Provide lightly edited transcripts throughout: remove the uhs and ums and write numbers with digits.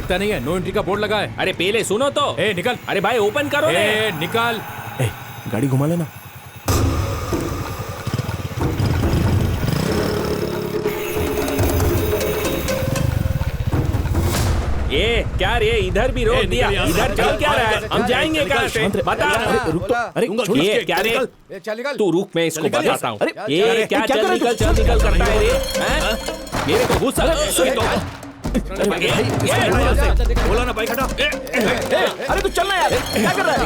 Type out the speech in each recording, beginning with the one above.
दिखता नहीं है, नो एंट्री का बोर्ड लगा है। अरे पहले सुनो तो। ए निकल। अरे भाई ओपन करो ने। निकल। गाड़ी घुमा लेना। ये क्या रे, इधर भी रोक दिया, इधर चल क्या रहा है? हम जाएंगे कहाँ से? बता। रुक तो। अरे ये क्या रे? तू रुक, मैं इसको बताता हूँ। ये क्या चल निकल करता है रे? मेरे को गुस्सा। बोला ना बाइक हटा। अरे तू चलना यार, क्या कर रहा है?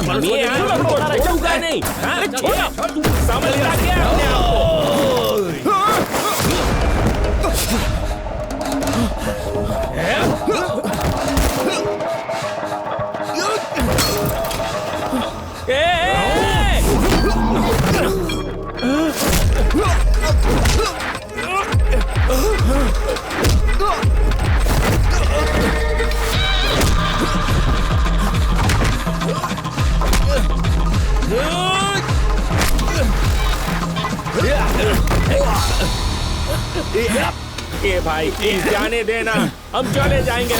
छोड़ूंगा नहीं। तू समझता क्या अपने आप को? ये भाई जाने देना, हम चले जाएंगे।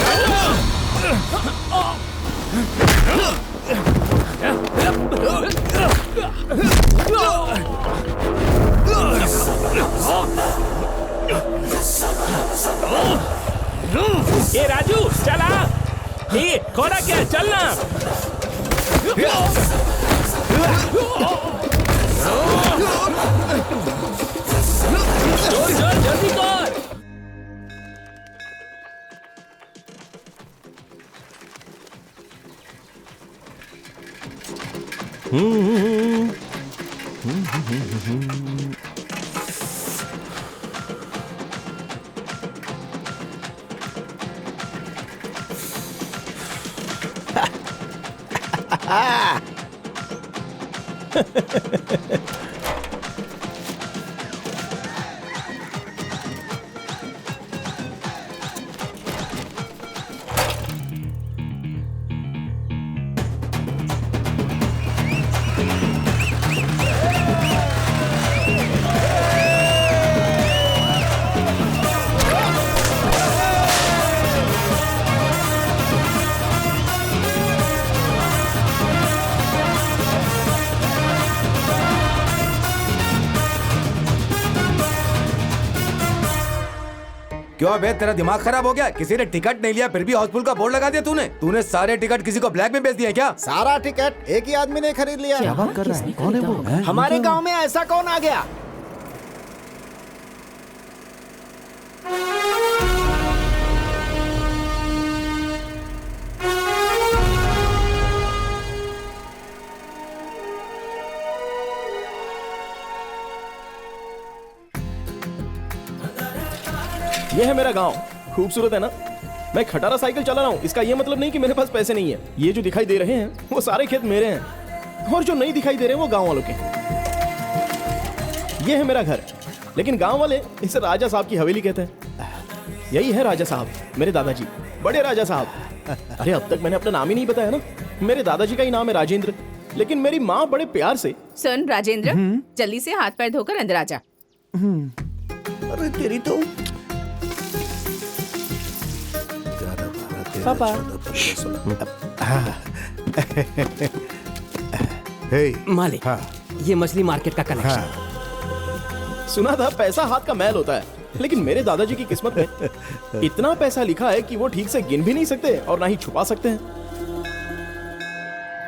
ये राजू चला, ये खोला क्या, चलना। जल्दी कर। क्यों बे, तेरा दिमाग खराब हो गया? किसी ने टिकट नहीं लिया फिर भी हाउसफुल का बोर्ड लगा दिया तूने सारे टिकट किसी को ब्लैक में बेच दिया क्या? सारा टिकट एक ही आदमी ने खरीद लिया। क्या बात कर रहा है? कौन है वो? हमारे गांव में ऐसा कौन आ गया? ये है मेरा गांव, खूबसूरत है ना? मैं खटारा साइकिल चला रहा हूँ, इसका ये मतलब नहीं कि मेरे पास पैसे नहीं है। ये जो दिखाई दे रहे हैं वो सारे खेत मेरे हैं, और जो नहीं दिखाई दे रहे हैं वो गांव वालों के। ये है मेरा घर, लेकिन गांव वाले इसे राजा साहब की हवेली कहते हैं। यही है राजा साहब, मेरे दादाजी, बड़े राजा साहब। अरे अब तक मैंने अपना नाम ही नहीं बताया ना। मेरे दादाजी का ही नाम है राजेंद्र, लेकिन मेरी माँ बड़े प्यार से। सुन राजेंद्र, जल्दी से हाथ पैर धोकर अंदर आ जा। अरे तेरी तो पापा। मालिक, ये मछली मार्केट का कनेक्शन। सुना था पैसा हाथ का मैल होता है, लेकिन मेरे दादाजी की किस्मत में इतना पैसा लिखा है कि वो ठीक से गिन भी नहीं सकते और ना ही छुपा सकते हैं।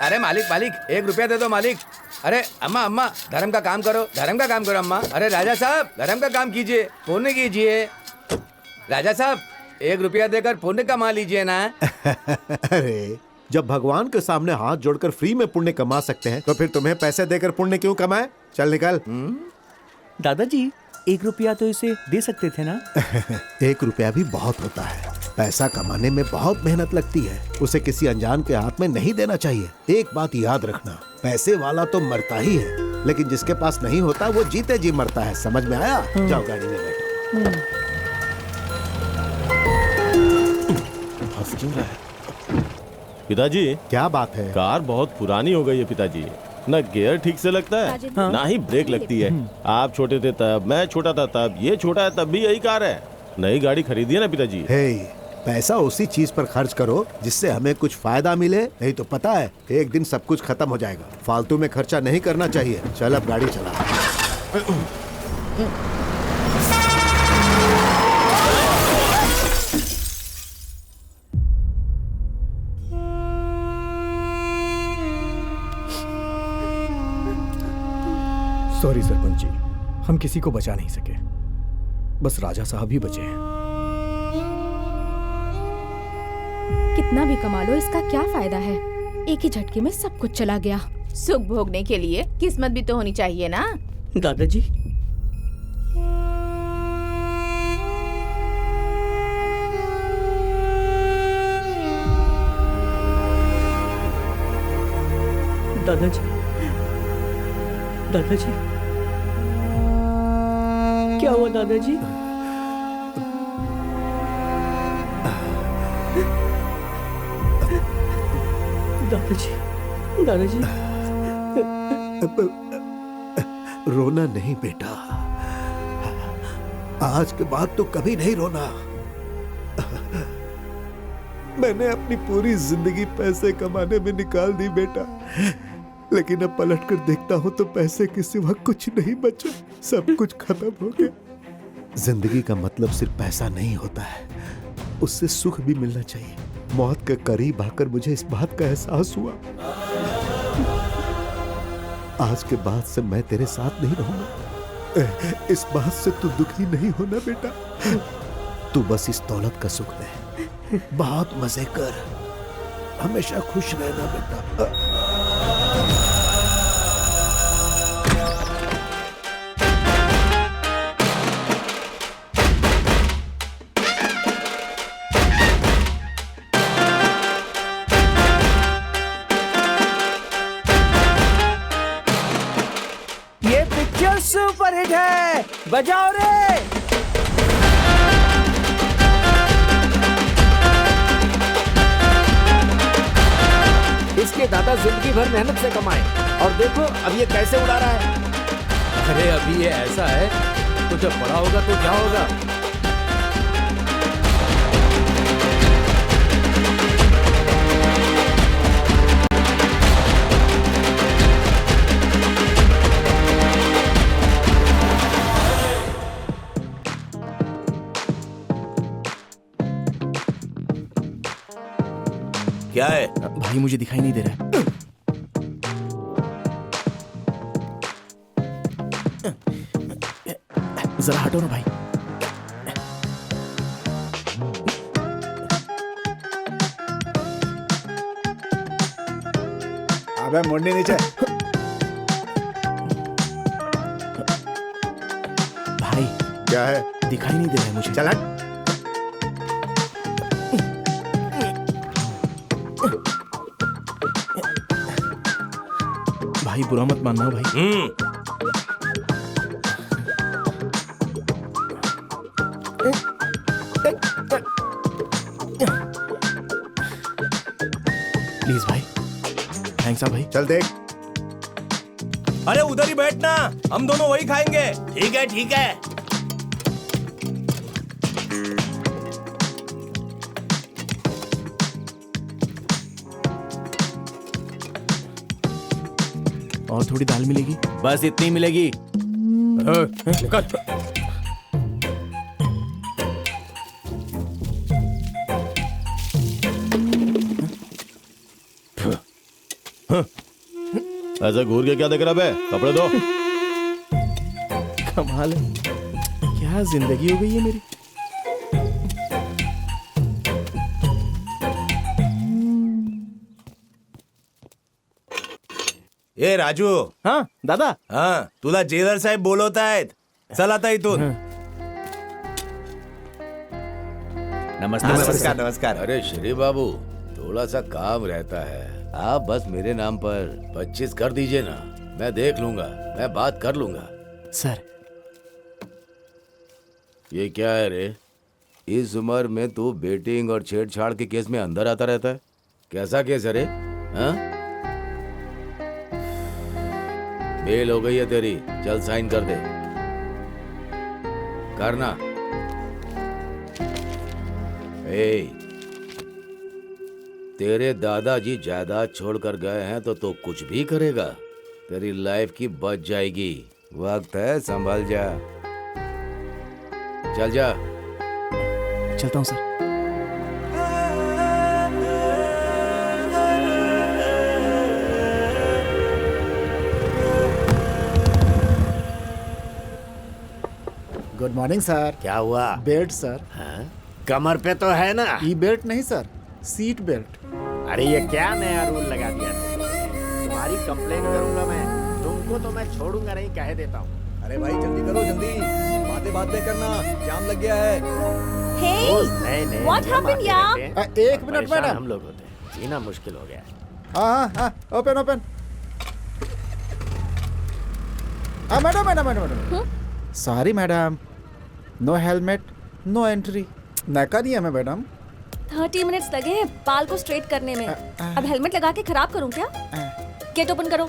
अरे मालिक 1 रुपया दे दो मालिक। अरे अम्मा धर्म का काम करो अम्मा। अरे राजा साहब धर्म का काम कीजिए, पुण्य कीजिए। राजा साहब 1 रुपया देकर पुण्य कमा लीजिए ना। अरे जब भगवान के सामने हाथ जोड़कर फ्री में पुण्य कमा सकते हैं तो फिर तुम्हें पैसे देकर पुण्य क्यों कमाए? चल निकल। दादाजी 1 रुपया तो इसे दे सकते थे ना? 1 रुपया भी बहुत होता है। पैसा कमाने में बहुत मेहनत लगती है, उसे किसी अनजान के हाथ में नहीं देना चाहिए। एक बात याद रखना, पैसे वाला तो मरता ही है, लेकिन जिसके पास नहीं होता वो जीते जी मरता है। समझ में आया? जाओ गाड़ी में बैठो। पिताजी, क्या बात है? कार बहुत पुरानी हो गई है पिताजी, ना गियर ठीक से लगता है ना ही ब्रेक लगती है। आप छोटे थे तब, मैं छोटा था तब, ये छोटा है तब भी यही कार है। नई गाड़ी खरीदी है ना पिताजी। हे, पैसा उसी चीज पर खर्च करो जिससे हमें कुछ फायदा मिले, नहीं तो पता है एक दिन सब कुछ खत्म हो जाएगा। फालतू में खर्चा नहीं करना चाहिए। चल अब गाड़ी चला। सॉरी सरपंच जी, हम किसी को बचा नहीं सके, बस राजा साहब ही बचे हैं। कितना भी कमा लो इसका क्या फायदा है, एक ही झटके में सब कुछ चला गया। सुख भोगने के लिए किस्मत भी तो होनी चाहिए ना। दादाजी दादाजी दादाजी क्या हुआ दादाजी? दादाजी दादाजी रोना नहीं बेटा, आज के बाद तो कभी नहीं रोना। मैंने अपनी पूरी जिंदगी पैसे कमाने में निकाल दी बेटा, लेकिन अब पलट कर देखता हूं तो पैसे के सिवा कुछ नहीं बचा, सब कुछ खत्म हो गया। जिंदगी का मतलब सिर्फ पैसा नहीं होता है, उससे सुख भी मिलना चाहिए। मौत के करीब आकर मुझे इस बात का एहसास हुआ। आज के बाद से मैं तेरे साथ नहीं रहूंगा। इस बात से तू दुखी नहीं होना बेटा, तू बस इस दौलत का सुख ले, बहुत मजे कर, हमेशा खुश रहना बेटा। ये पिक्चर सुपर हिट है, बजाओ रे। इसके दादा जिंदगी भर मेहनत से कमाए और देखो अब ये कैसे उड़ा रहा है। अरे अभी ये ऐसा है तो जब बड़ा होगा तो क्या होगा? क्या है? भाई मुझे दिखाई नहीं दे रहा है। जरा हटो ना भाई। अबे मुंडी नीचे। भाई क्या है? दिखाई नहीं दे रहा है मुझे। चल हट। भाई बुरा मत मानना भाई। प्लीज भाई, थैंक्स भाई। चल देख। अरे उधर ही बैठना, हम दोनों वही खाएंगे। ठीक है ठीक है। और थोड़ी दाल मिलेगी? बस इतनी मिलेगी। निकल। ऐसा घूर के क्या देख रहा बे? कपड़े दो। कमाल है, क्या जिंदगी हो गई है मेरी। ए राजू. हाँ दादा. हाँ तुला जेलर साहेब बोलवत आहेत, चल आता इथून. नमस्ते। नमस्कार नमस्कार. अरे श्री बाबू, थोड़ा सा काम रहता है, आप बस मेरे नाम पर 25 कर दीजिए ना, मैं देख लूंगा, मैं बात कर लूंगा। सर ये क्या है रे? इस उम्र में तू बेटिंग और छेड़छाड़ के केस में अंदर आता रहता है, कैसा केस है रे? हाँ? बेल हो गई है तेरी, चल साइन कर दे। करना। ए, तेरे दादाजी जायदाद छोड़कर गए हैं तो तू कुछ भी करेगा, तेरी लाइफ की बच जाएगी। वक्त है, संभल जा। चल जा। चलता हूँ सर। Good morning sir. क्या हुआ? Belt sir. कमर पे तो है ना? ई बेल्ट नहीं सर, सीट बेल्ट। अरे ये क्या नया रूल लगा दिया तुमने? तुम्हारी कंप्लेंट करूंगा मैं। तुमको तो मैं छोड़ूंगा नहीं, कह देता हूँ। अरे भाई जल्दी करो, जल्दी। बातें बातें करना, जाम लग गया है। नहीं What happened, यार? एक मिनट मैडम। हम लोग होते हैं, जीना मुश्किल हो गया। हाँ, open open. Madam. Sorry madam, no helmet, no entry. नका नहीं है मैं मैडम। 30 मिनट्स लगे हैं बाल को स्ट्रेट करने में। अब हेलमेट लगा के खराब करूं क्या? गेट ओपन करो।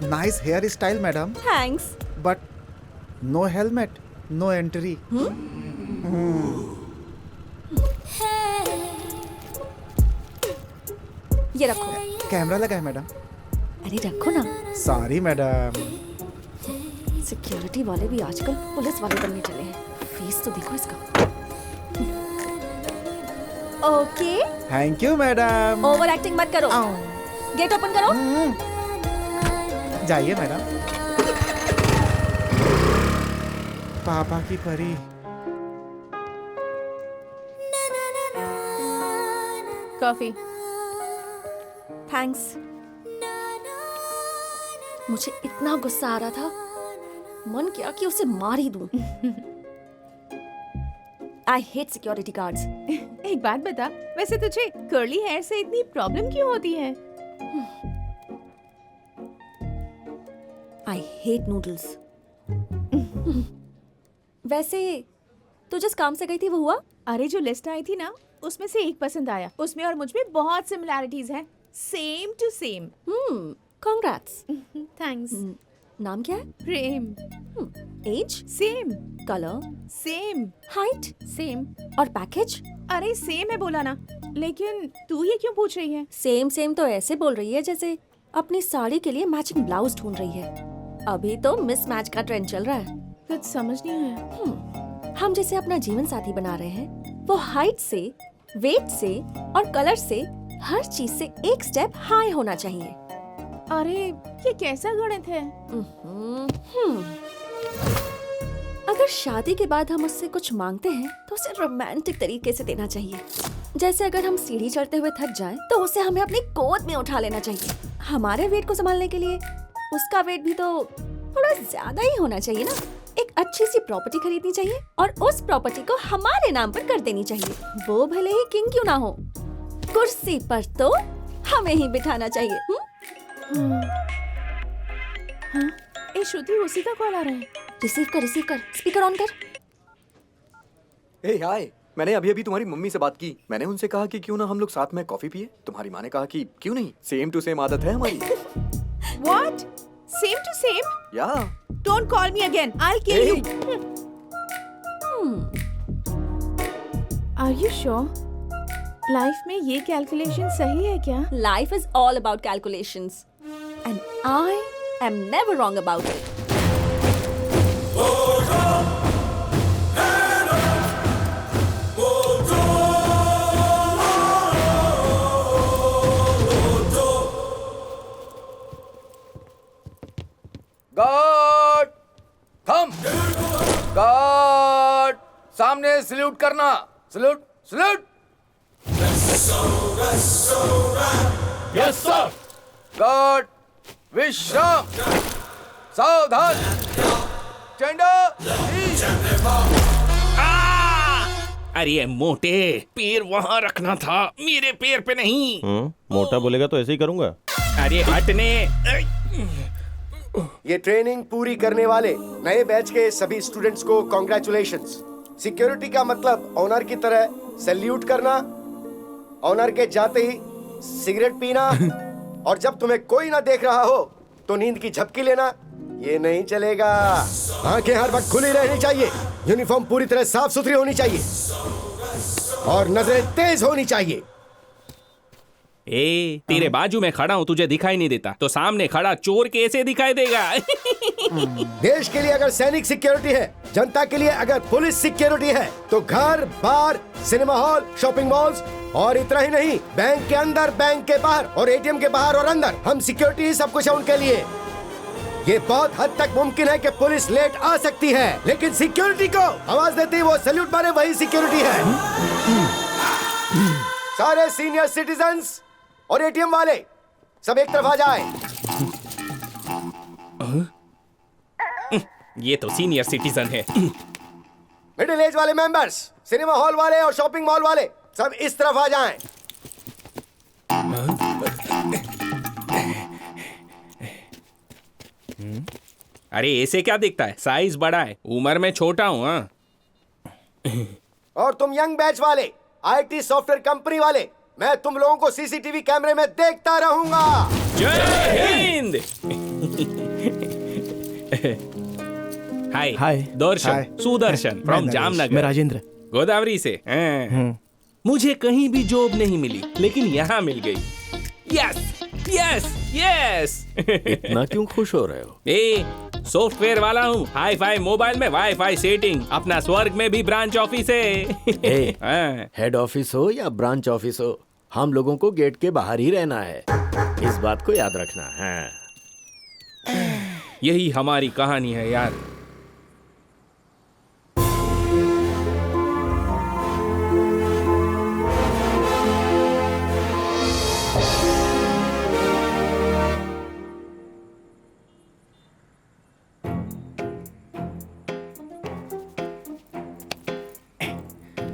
Nice hair style madam, thanks. But no helmet, no entry. ये रखो। कैमरा लगा है मैडम। अरे रखो ना। Sorry madam. सिक्योरिटी वाले भी आजकल पुलिस वाले बनने चले हैं। फेस तो देखो इसका। Okay. Thank you madam. Over acting मत करो। गेट ओपन करो। जाइए मैडम। पापा की परी। कॉफी। थैंक्स। मुझे इतना गुस्सा आ रहा था, मन किया कि उसे मार ही दूं। I hate security guards. एक बात बता, वैसे तुझे कर्ली हेयर से इतनी प्रॉब्लम क्यों होती है? I hate noodles. वैसे तू जिस काम से गई थी वो हुआ? अरे जो लिस्ट आई थी ना, उसमें से एक पसंद आया। उसमें और मुझ में बहुत सिमिलैरिटीज हैं, same to same. Congrats. Thanks. नाम क्या है? Prem. Age? Same. Colour? Same. Height? Same. और पैकेज? अरे सेम है बोला ना। लेकिन तू ये क्यों पूछ रही है? सेम तो ऐसे बोल रही है जैसे अपनी साड़ी के लिए मैचिंग ब्लाउज ढूंढ रही है। अभी तो मिसमैच का ट्रेंड चल रहा है। कुछ समझ नहीं आया। हम जिसे अपना जीवन साथी बना रहे हैं, वो हाइट से, वेट से और कलर से, हर चीज से एक स्टेप हाई होना चाहिए। अरे ये कैसा गणित है? अगर शादी के बाद हम उससे कुछ मांगते हैं तो उसे रोमांटिक तरीके से देना चाहिए। जैसे अगर हम सीढ़ी चढ़ते हुए थक जाएं, तो उसे हमें अपनी गोद में उठा लेना चाहिए। हमारे वेट को संभालने के लिए उसका वेट भी तो थोड़ा ज्यादा ही होना चाहिए ना। एक अच्छी सी प्रॉपर्टी खरीदनी चाहिए और उस प्रॉपर्टी को हमारे नाम पर कर देनी चाहिए। वो भले ही किंग क्यों ना हो, कुर्सी पर तो हमें ही बिठाना चाहिए। हाँ, ए श्रुति, उसी का कॉल आ रहा है। रिसीव कर, स्पीकर ऑन कर। ए हाय, मैंने अभी तुम्हारी मम्मी से बात की। मैंने उनसे कहा कि क्यों ना हम लोग साथ में कॉफी पिए। तुम्हारी माँ ने कहा कि क्यों नहीं, सेम टू सेम आदत है हमारी। What? Same to same? या Don't call me again. I'll kill you. Are you sure? Life में ये कैलकुलेशन सही है क्या? Life is all about calculations. And I am never wrong about it. Guard थम। गार्ड सामने सल्यूट करना। Salute salute. Yes sir. Guard विश्राम। सावधान। अरे मोटे, पैर वहाँ रखना था, मेरे पैर पे नहीं। मोटा बोलेगा तो ऐसे ही करूंगा। अरे हटने। ये ट्रेनिंग पूरी करने वाले नए बैच के सभी स्टूडेंट्स को कॉन्ग्रेचुलेशंस। सिक्योरिटी का मतलब ऑनर की तरह सैल्यूट करना, ऑनर के जाते ही सिगरेट पीना और जब तुम्हें कोई ना देख रहा हो तो नींद की झपकी लेना, ये नहीं चलेगा। आंखें हर वक्त खुली रहनी चाहिए, यूनिफॉर्म पूरी तरह साफ सुथरी होनी चाहिए। और नजरें तेज होनी चाहिए। ए, तेरे बाजू में खड़ा हूँ, तुझे दिखाई नहीं देता, तो सामने खड़ा चोर कैसे दिखाई देगा? देश के लिए अगर सैनिक सिक्योरिटी है, जनता के लिए अगर पुलिस सिक्योरिटी है, तो घर, बार, सिनेमा हॉल, शॉपिंग मॉल्स और इतना ही नहीं, बैंक के अंदर, बैंक के बाहर और एटीएम के बाहर और अंदर, हम सिक्योरिटी ही सब कुछ है उनके लिए। ये बहुत हद तक मुमकिन है कि पुलिस लेट आ सकती है, लेकिन सिक्योरिटी को आवाज देते ही वो सैल्यूट मारे, वही सिक्योरिटी है। सारे सीनियर सिटीजन्स और एटीएम वाले सब एक तरफ आ जाए। ये तो सीनियर सिटीजन है। मिडिल एज वाले मेंबर्स, सिनेमा हॉल वाले और शॉपिंग मॉल वाले सब इस तरफ आ जाएं। अरे ऐसे क्या दिखता है? साइज बड़ा है, उम्र में छोटा हूँ। हाँ। और तुम यंग बैच वाले, आईटी सॉफ्टवेयर कंपनी वाले, मैं तुम लोगों को सीसीटीवी कैमरे में देखता रहूंगा। जय हिंद। हाय हाय दर्शन, सुदर्शन फ्रॉम जामनगर। मैं राजेंद्र, गोदावरी से। मुझे कहीं भी जॉब नहीं मिली, लेकिन यहाँ मिल गई। Yes yes yes. इतना क्यों खुश हो रहे हो? ए, सॉफ्टवेयर वाला हूँ, हाई फाई मोबाइल में वाईफाई सेटिंग, अपना स्वर्ग में भी ब्रांच ऑफिस है। हेड ऑफिस हो या ब्रांच ऑफिस हो, हम लोगों को गेट के बाहर ही रहना है, इस बात को याद रखना है। यही हमारी कहानी है यार।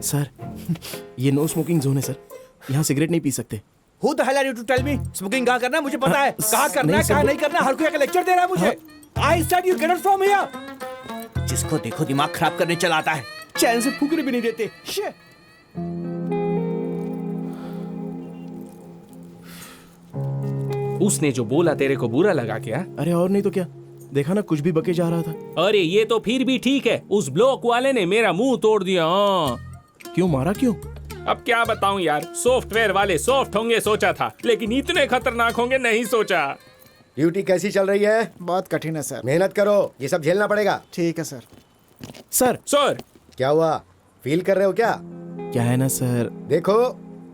सर, ये नो स्मोकिंग जोन है सर, यहाँ सिगरेट नहीं पी सकते। Who the hell are you to tell me? Smoking कहाँ करना है मुझे पता है, कहाँ करना है कहाँ नहीं करना, हर कोई आके लेक्चर दे रहा है मुझे। I said you get out from here। जिसको देखो दिमाग खराब करने चला आता है, चैन से फूकने भी नहीं देते। उसने जो बोला तेरे को बुरा लगा क्या? अरे और नहीं तो क्या, देखा ना कुछ भी बके जा रहा था। अरे ये तो फिर भी ठीक है, उस ब्लॉक वाले ने मेरा मुंह तोड़ दिया। क्यों मारा क्यों? अब क्या बताऊं यार, सॉफ्टवेयर वाले सॉफ्ट होंगे सोचा था, लेकिन इतने खतरनाक होंगे नहीं सोचा। ड्यूटी कैसी चल रही है? बहुत कठिन है सर। मेहनत करो, ये सब झेलना पड़ेगा। ठीक है सर। सर सर क्या हुआ, फील कर रहे हो क्या? क्या है ना सर, देखो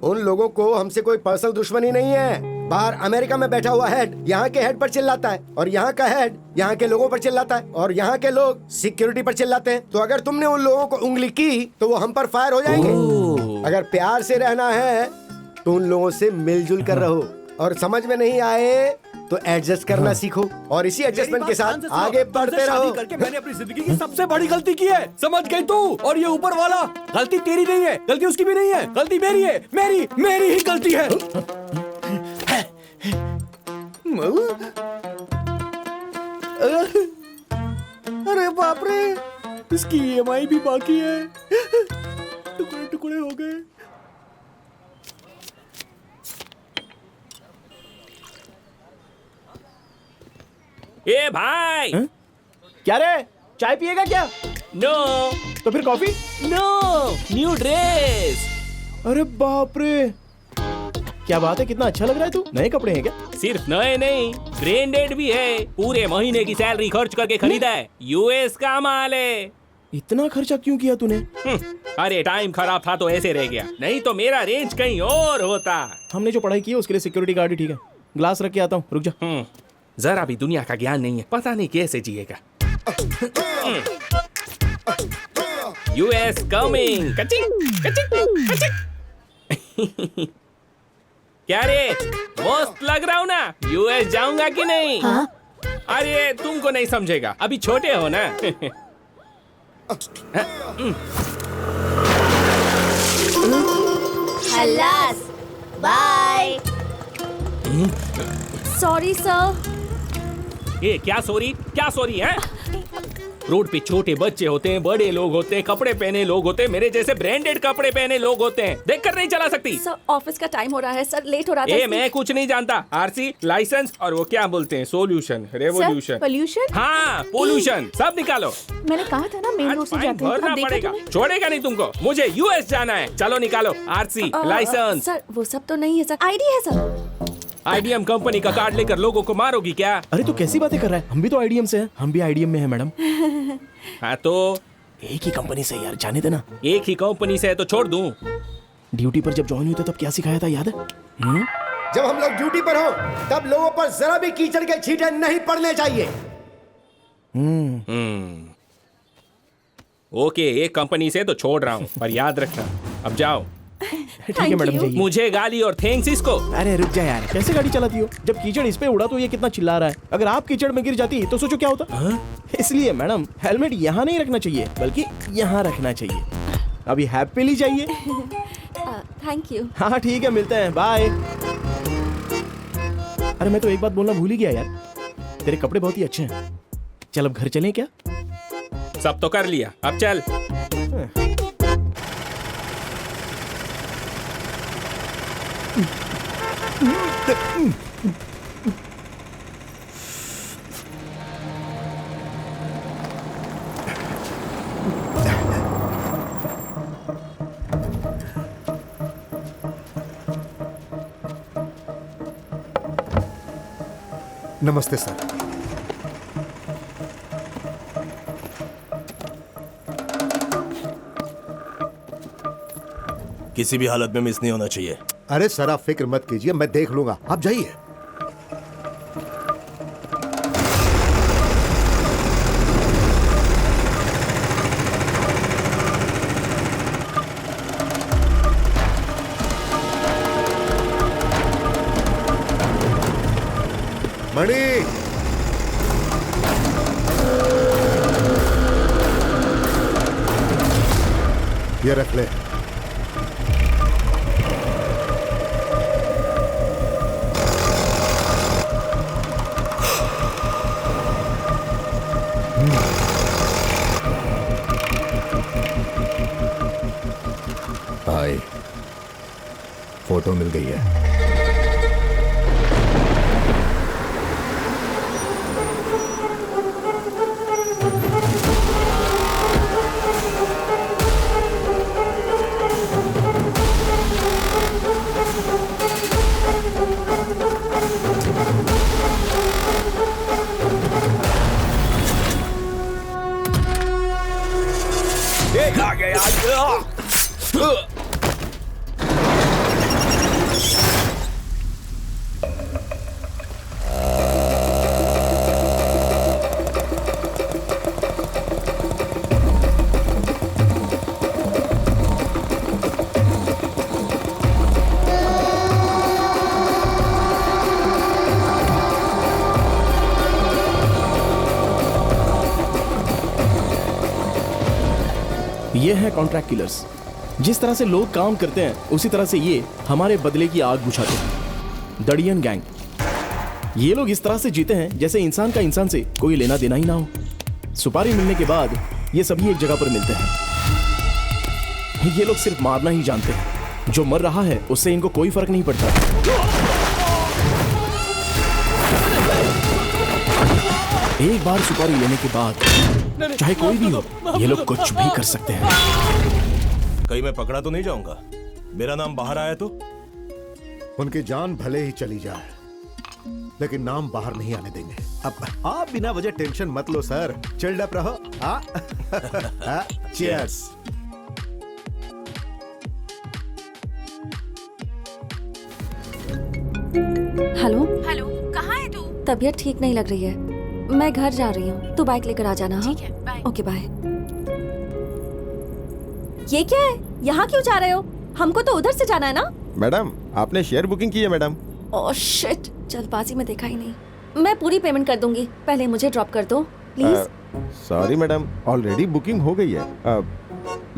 उन लोगों को हमसे कोई पर्सनल दुश्मनी नहीं है। बाहर अमेरिका में बैठा हुआ हेड यहाँ के हेड पर चिल्लाता है, और यहाँ का हेड यहाँ के लोगों पर चिल्लाता है, और यहाँ के लोग सिक्योरिटी पर चिल्लाते हैं। तो अगर तुमने उन लोगों को उंगली की तो वो हम पर फायर हो जाएंगे। अगर प्यार से रहना है तो उन लोगों से मिलजुल कर रहो, और समझ में नहीं आए तो एडजस्ट करना सीखो, और इसी एडजस्टमेंट के साथ आगे बढ़ते रहो। करके मैंने अपनी जिंदगी की सबसे बड़ी गलती की है, समझ गई तू? और ये ऊपर वाला, गलती तेरी नहीं है, गलती उसकी भी नहीं है, गलती मेरी है, मेरी ही गलती है। अरे बाप रे, इसकी EMI भी बाकी है, टुकड़े टुकड़े हो गए। ए भाई, क्या रे, चाय पिएगा क्या? नो। तो फिर कॉफी? No, new dress. अरे बाप रे, क्या बात है, कितना अच्छा लग रहा है तू। नए कपड़े हैं क्या? सिर्फ नए नहीं, ब्रांडेड भी है, पूरे महीने की सैलरी खर्च करके खरीदा है, यूएस का माल है। इतना खर्चा क्यों किया तूने? अरे टाइम खराब था तो ऐसे रह गया, नहीं तो मेरा रेंज कहीं और होता। हमने जो पढ़ाई की है उसके लिए सिक्योरिटी गार्ड ही ठीक है। ग्लास रख के आता हूँ, रुक जा। जरा भी दुनिया का ज्ञान नहीं है, पता नहीं कैसे जिएगा। US coming. कचिंग कचिंग कचिंग। क्या रे, मस्त लग रहा हूँ ना? यूएस जाऊंगा कि नहीं? हाँ? अरे तुमको नहीं समझेगा, अभी छोटे हो ना। खलास, बाय। Sorry sir. ये क्या सॉरी, क्या सॉरी है? रोड पे छोटे बच्चे होते हैं, बड़े लोग होते हैं, कपड़े पहने लोग होते हैं, मेरे जैसे ब्रांडेड कपड़े पहने लोग होते हैं, देखकर नहीं चला सकती। सर ऑफिस का टाइम हो रहा है सर, लेट हो रहा था। मैं कुछ नहीं जानता। आरसी, लाइसेंस और वो क्या बोलते हैं, सोल्यूशन, रेवोल्यूशन, पोल्यूशन। हाँ पोल्यूशन, सब निकालो। मैंने कहा था ना हम मेन रोड से फाइन जाते हैं। भरना अब देखा पड़ेगा, तुमने? छोड़ेगा नहीं तुमको। मुझे यूएस जाना है, चलो निकालो आरसी, लाइसेंस। सर वो सब तो नहीं है सर, आईडी है सर। आईबीएम कंपनी का कार्ड लेकर लोगों को मारोगी क्या? अरे तू कैसी बातें कर रहा है? हम भी तो आईडीएम से हैं। हम भी आईडीएम में हैं मैडम। हाँ तो एक ही कंपनी से यार, जाने देना। एक ही कंपनी से है तो छोड़ दूं। ड्यूटी पर जब ज्वाइन हुए थे तब क्या सिखाया था, याद है? जब हम लोग ड्यूटी पर हो तब लोगों पर जरा भी कीचड़ के छींटे नहीं पड़ने चाहिए। ओके, एक कंपनी से तो छोड़ रहा हूँ, पर याद रखना। अब जाओ। ठीक है मैडम, जाइए। मुझे गाली और थैंक्स इसको। अरे रुक जा यार, कैसे गाड़ी चलाती हो? जब कीचड़ इस पे उड़ा तो ये कितना चिल्ला रहा है। अगर आप कीचड़ में गिर जाती तो सोचो क्या होता। इसलिए मैडम हेलमेट यहाँ नहीं रखना चाहिए बल्कि यहाँ रखना चाहिए। अभी हैप्पीली जाइए। Thank you. हाँ ठीक है, मिलते हैं, बाय। अरे मैं तो एक बात बोलना भूल ही गया यार, तेरे कपड़े बहुत ही अच्छे हैं। चल अब घर चलें क्या? सब तो कर लिया, अब चल। नमस्ते सर। किसी भी हालत में मिस नहीं होना चाहिए। अरे सर आप फिक्र मत कीजिए, मैं देख लूंगा, आप जाइए। मणि, ये रख ले। भाई फोटो मिल गई है। आ गया। ये है कॉन्ट्रैक्ट किलर्स। जिस तरह से लोग काम करते हैं उसी तरह से ये हमारे बदले की आग बुझाते हैं। दड़ियन गैंग। ये लोग इस तरह से जीते हैं जैसे इंसान का इंसान से कोई लेना देना ही ना हो। सुपारी मिलने के बाद ये सभी एक जगह पर मिलते हैं। ये लोग सिर्फ मारना ही जानते हैं। जो मर रहा है उससे इनको कोई फर्क नहीं पड़ता। एक बार सुपारी लेने के बाद चाहे कोई भी हो, ये लोग कुछ भी कर सकते हैं। कहीं मैं पकड़ा तो नहीं जाऊंगा? मेरा नाम बाहर आया तो? उनकी जान भले ही चली जाए लेकिन नाम बाहर नहीं आने देंगे। अब आप बिना वजह टेंशन मत लो सर, चिल्ड अप रहो। चीयर्स। हेलो हेलो, कहाँ है तू? तबीयत ठीक नहीं लग रही है, मैं घर जा रही हूँ। तू बाइक लेकर आ जाना। हाँ ठीक है, बाय। Okay bye. ये क्या है? यहाँ क्यों जा रहे हो? हमको तो उधर से जाना है ना। मैडम आपने शेयर बुकिंग की है मैडम। ओह शिट, जल्दबाजी में देखा ही नहीं। मैं पूरी पेमेंट कर दूंगी, पहले मुझे ड्रॉप कर दो please. Sorry madam, already booking हो गई है।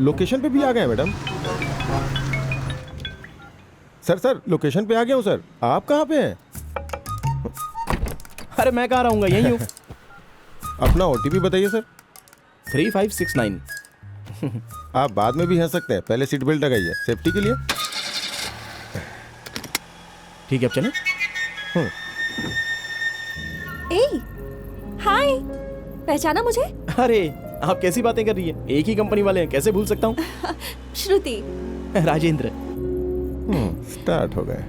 लोकेशन पे भी आ गए मैडम। सर लोकेशन पे आ गया हूँ सर। आप कहाँ पे हैं? अरे मैं कहाँ रहूंगा, यहीं हूँ। अपना ओटीपी बताइए सर। 3569। आप बाद में भी हंस सकते हैं, पहले सीट बेल्ट लगाइए सेफ्टी के लिए। ठीक है अब चलें। ए, हाय, पहचाना मुझे? अरे आप कैसी बातें कर रही है? एक ही कंपनी वाले हैं, कैसे भूल सकता हूँ? श्रुति। राजेंद्र। स्टार्ट हो गए।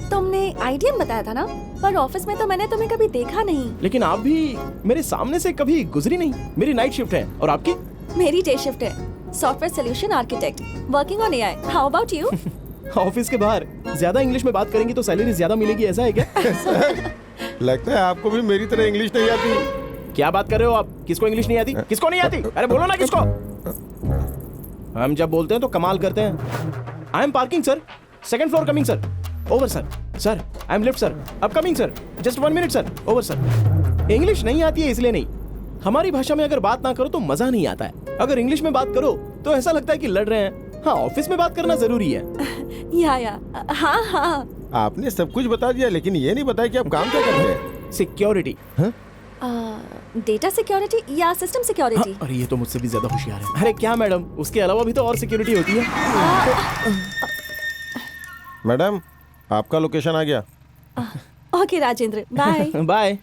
तुमने आईडीएम बताया था ना, पर ऑफिस में तो मैंने तुम्हें कभी देखा नहीं। लेकिन आप भी मेरे सामने से कभी गुजरी नहीं। मेरी नाइट शिफ्ट है और आपकी? मेरी डे शिफ्ट है, software solution architect, working on AI. How about you? Office के बाहर ज्यादा इंग्लिश में बात करेंगी तो सैलरी ज्यादा मिलेगी, ऐसा है क्या? लगता है आपको भी मेरी तरह इंग्लिश नहीं आती। क्या बात कर रहे हो आप? किसको इंग्लिश नहीं आती? किसको नहीं आती? अरे बोलो ना किसको। हम जब बोलते हैं तो कमाल करते हैं। I am parking sir, second floor coming sir, over sir. Sir I am lift sir, अब coming sir, just 1 minute sir, over sir. English नहीं आती है इसलिए नहीं, हमारी भाषा में अगर बात ना करो तो मजा नहीं आता है। अगर इंग्लिश में बात करो तो ऐसा लगता है कि लड़ रहे हैं। हाँ, ऑफिस में बात करना जरूरी है। या हाँ हाँ। आपने सब कुछ बता दिया, लेकिन ये नहीं बताया कि आप काम क्या करते हैं। सिक्योरिटी। डेटा सिक्योरिटी या सिस्टम सिक्योरिटी? अरे ये तो मुझसे भी ज्यादा होशियार है। अरे क्या मैडम, उसके अलावा भी तो और सिक्योरिटी होती है। मैडम, आपका लोकेशन आ गया। Okay Rajendra, bye. Bye.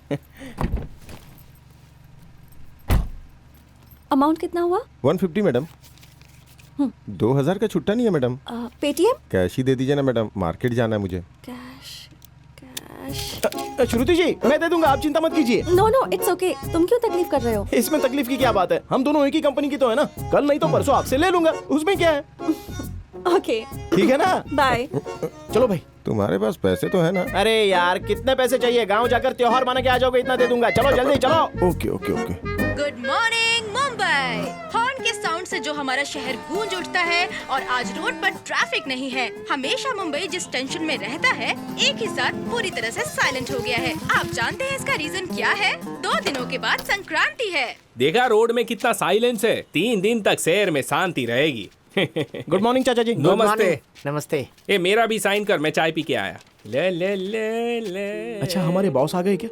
Amount कितना हुआ? 150 मैडम। 2000 का छुट्टा नहीं है मैडम। पेटीएम? कैश ही दे दीजिए ना मैडम, मार्केट जाना है मुझे। कैश। श्रुति जी, मैं दे दूंगा, आप चिंता मत कीजिए। No no, it's okay. तुम क्यों तकलीफ कर रहे हो? इसमें तकलीफ की क्या बात है? हम दोनों एक ही कंपनी की तो है ना। कल नहीं तो परसों आपसे ले लूंगा, उसमें क्या है? ओके ठीक है ना? बाय। चलो भाई। तुम्हारे पास पैसे तो है ना? अरे यार, कितने पैसे चाहिए? गांव जाकर त्योहार माना के आ जाओगे, इतना दे दूंगा। चलो जल्दी चलो। Okay okay okay. Good morning Mumbai. Horn के साउंड से जो हमारा शहर गूंज उठता है और आज रोड पर ट्रैफिक नहीं है। हमेशा मुंबई जिस टेंशन में रहता है, एक ही साथ पूरी तरह से साइलेंट हो गया है। आप जानते हैं इसका रीजन क्या है? 2 दिनों के बाद संक्रांति है। देखा रोड में कितना साइलेंस है। 3 दिन तक शहर में शांति रहेगी। गुड मॉर्निंग चाचा जी। नमस्ते। नमस्ते। ए मेरा भी साइन कर, मैं चाय पी के आया। ले ले ले ले। अच्छा, हमारे बॉस आ गए क्या?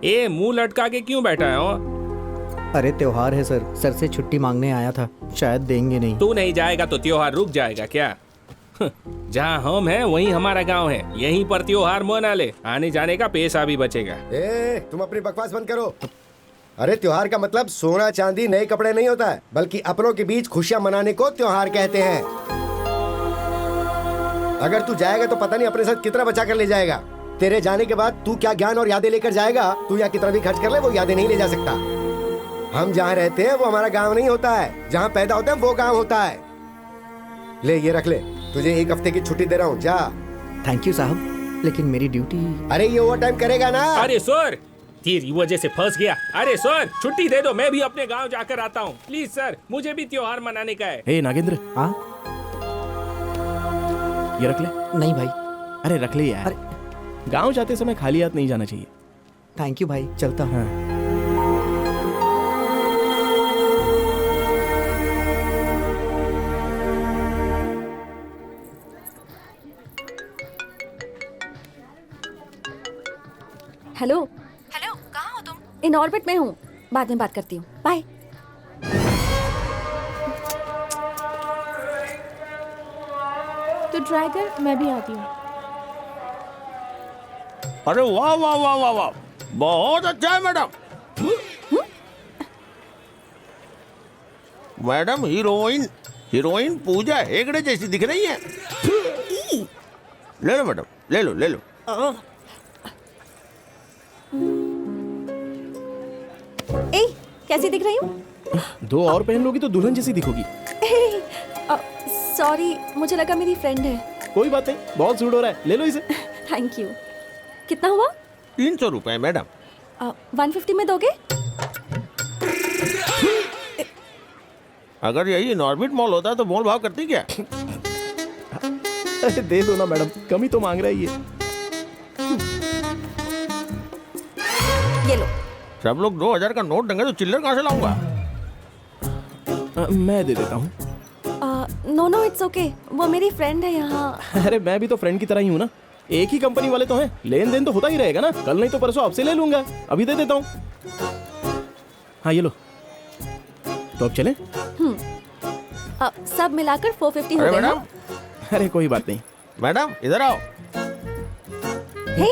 ए मुंह लटका के क्यों बैठा है? अरे त्योहार है सर, सर से छुट्टी मांगने आया था, शायद देंगे नहीं। तू नहीं जाएगा तो त्योहार रुक जाएगा क्या? जहाँ हम हैं वहीं हमारा गांव है, यहीं पर त्योहार मना ले, आने जाने का पैसा भी बचेगा। तुम अपनी बकवास बंद करो। अरे त्योहार का मतलब सोना चांदी नए कपड़े नहीं होता है, बल्कि अपनों के बीच खुशियां मनाने को त्योहार कहते हैं। अगर तू जाएगा तो पता नहीं अपने साथ कितना बचा कर ले जाएगा। तेरे जाने के बाद तू क्या ज्ञान और यादें लेकर जाएगा? तू या कितना भी खर्च कर ले, वो यादें नहीं ले जा सकता। हम जहाँ रहते हैं वो हमारा गाँव नहीं होता है, जहाँ पैदा होते हैं वो गाँव होता है। ले ये रख ले, तुझे 1 हफ्ते की छुट्टी दे रहा हूँ, जा। थैंक यू साहब, लेकिन मेरी ड्यूटी। अरे ये ओवर टाइम करेगा ना? अरे सर, तेरी वजह से फंस गया। अरे सर, छुट्टी दे दो, मैं भी अपने गांव जाकर आता हूँ। प्लीज सर, मुझे भी त्योहार मनाने का है। हे नागेंद्र। हाँ, ये रख ले। नहीं भाई। अरे रख ले यार। अरे गांव जाते समय खाली हाथ नहीं जाना चाहिए। थैंक यू भाई, चलता हूँ। हाँ। हेलो हेलो, कहाँ हो तुम? इन ऑर्बिट में हूँ, बाद में बात करती हूँ, बाय। तो ट्राई कर, मैं भी आती हूँ। अरे वाह वाह वाह वाह वाह, बहुत अच्छा है madam. Madam heroine Pooja Hegde जैसी दिख रही है। ले लो मैडम, ले लो ले लो। ए, कैसी दिख रही हूँ? 2 और पहन लोगी तो दुल्हन जैसी दिखोगी। सॉरी, मुझे लगा मेरी फ्रेंड है। कोई बात नहीं, बहुत सूट हो रहा है, ले लो इसे। Thank you. कितना हुआ? 300 रुपए मैडम। 150 में दोगे? अगर यही इनऑर्बिट मॉल होता तो मोल भाव करती क्या? अरे दे दो ना मैडम, कम ही तो मांग रहा है ये। ये लो। सब लोग 2000 का नोट देंगे तो चिल्लर कहाँ से लाऊंगा? मैं दे देता हूँ। नो नो, इट्स ओके, वो मेरी फ्रेंड है यहाँ। अरे मैं भी तो फ्रेंड की तरह ही हूँ ना, एक ही कंपनी वाले तो हैं, लेन देन तो होता ही रहेगा ना। कल नहीं तो परसों आपसे ले लूंगा, अभी दे देता हूँ। हाँ ये लो, तो अब चले? सब मिलाकर 450 हो गए ना? अरे कोई बात नहीं, मैडम इधर आओ। हे,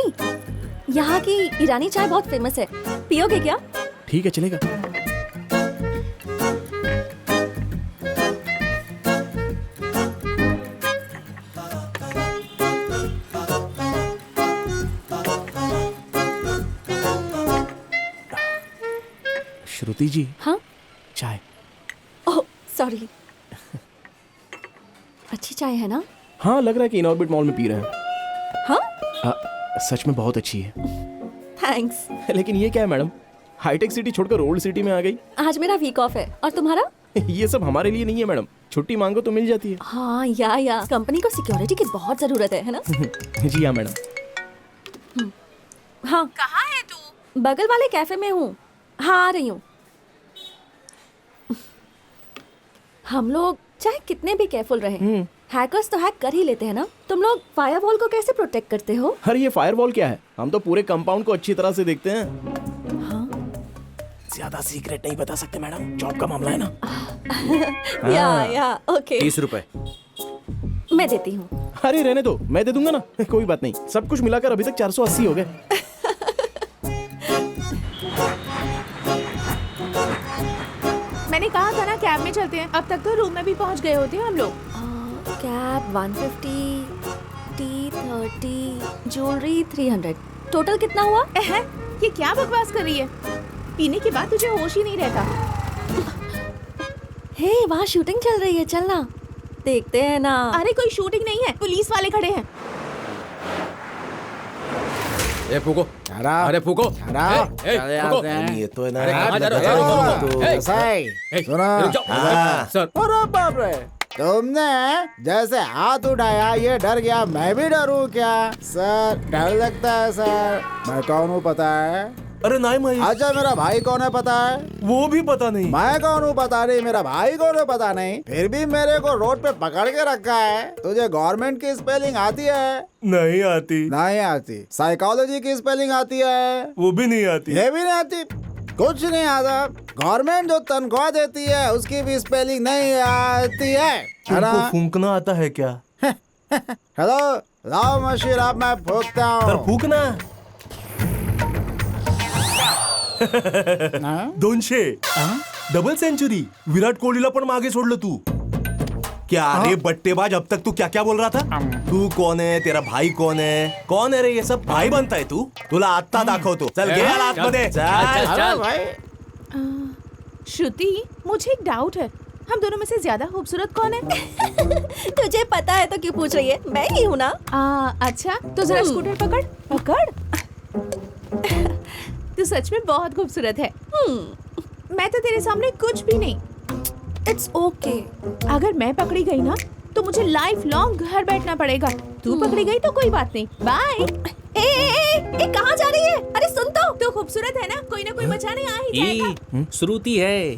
यहाँ की ईरानी चाय बहुत फेमस है, पियोगे क्या? ठीक है, चलेगा। श्रुति जी। हाँ? चाय। Oh sorry. अच्छी चाय है ना? हाँ, लग रहा है कि इनऑर्बिट मॉल में पी रहे हैं। हाँ? सच में बहुत अच्छी है। थैंक्स। लेकिन ये क्या है मैडम, हाईटेक सिटी छोड़कर ओल्ड सिटी में आ गई। आज मेरा वीक ऑफ है, और तुम्हारा? ये सब हमारे लिए नहीं है मैडम, छुट्टी मांगो तो मिल जाती है। हाँ या कंपनी को सिक्योरिटी की बहुत जरूरत है ना? जी हाँ मैडम। हाँ। कहाँ है तू? बगल वाले कैफे में हूँ। हाँ, आ रही हूँ। हम लोग चाहे कितने भी केयरफुल रहें, हैकर्स तो हैक कर ही लेते हैं ना। तुम लोग फायरवॉल को कैसे प्रोटेक्ट करते हो? अरे ये फायरवॉल क्या है, हम तो पूरे कंपाउंड को अच्छी तरह से देखते हैं। हाँ? ज्यादा सीक्रेट नहीं बता सकते मैडम, जॉब का मामला है ना। या ओके। 30 रुपए। मैं देती हूँ। अरे रहने दो, मैं दे दूंगा ना। कोई बात नहीं, सब कुछ मिलाकर अभी तक 480 हो गए। मैंने कहा था ना कैब में चलते हैं, अब तक तो रूम में भी पहुंच गए होते हैं हम लोग। कैब 150, टी 30, ज्वेलरी 300, टोटल कितना हुआ? ये क्या बकवास कर रही है? पीने के बाद तुझे होश ही नहीं रहता। हे, वहाँ शूटिंग चल रही है, चलना देखते हैं ना। अरे कोई शूटिंग नहीं है, पुलिस वाले खड़े हैं। ए फूको। अरे फूको। फूको। ये तो है ना। अरे कहाँ जा रहे हो? सर। अरे बाप रे, तुमने जैसे हाथ उठाया ये डर गया, मैं भी डरूं क्या? सर डर लगता है सर। मैं कौन हूँ पता है? अरे नहीं भाई। अच्छा मेरा भाई कौन है पता है? वो भी पता नहीं। मैं कौन हूँ पता नहीं, मेरा भाई कौन है पता नहीं, फिर भी मेरे को रोड पे पकड़ के रखा है। तुझे गवर्नमेंट की स्पेलिंग आती है? नहीं आती। नहीं आती। साइकोलॉजी की स्पेलिंग आती है? वो भी नहीं आती। ये भी नहीं आती। कुछ नहीं आता। गवर्नमेंट जो तनख्वाह देती है उसकी भी स्पेलिंग नहीं आती है। तुमको फूंकना आता है क्या? हेलो, लाओ मशीन, आप मैं फूंकता हूँ। फूंकना। 200 डबल सेंचुरी, विराट कोहलीला पण मागे सोडलं तू। क्या रे बट्टेबाज, अब तक तू क्या क्या बोल रहा था? तू कौन है, तेरा भाई कौन है? कौन है रे ये सब? भाई बनताय तू? तुला आत्ता दाखवतो। चल गे आतमध्ये। चल भाई। श्रुति, मुझे एक डाउट है, हम दोनों में से ज्यादा खूबसूरत कौन है? तुझे पता है तो क्यों पूछ रही है? मैं ही हूँ ना। अच्छा, तो जरा स्कूटर पकड़ पकड़। तू सच में बहुत खूबसूरत है। मैं तो तेरे सामने कुछ भी नहीं। It's okay. अगर मैं पकड़ी गई ना तो मुझे लाइफ लॉन्ग घर बैठना पड़ेगा। तू पकड़ी गई तो कोई बात नहीं। बाय। ए कहाँ जा रही है? अरे सुन तो। तू खूबसूरत है ना, कोई ना कोई बचाने आ ही जाएगा। श्रुति है।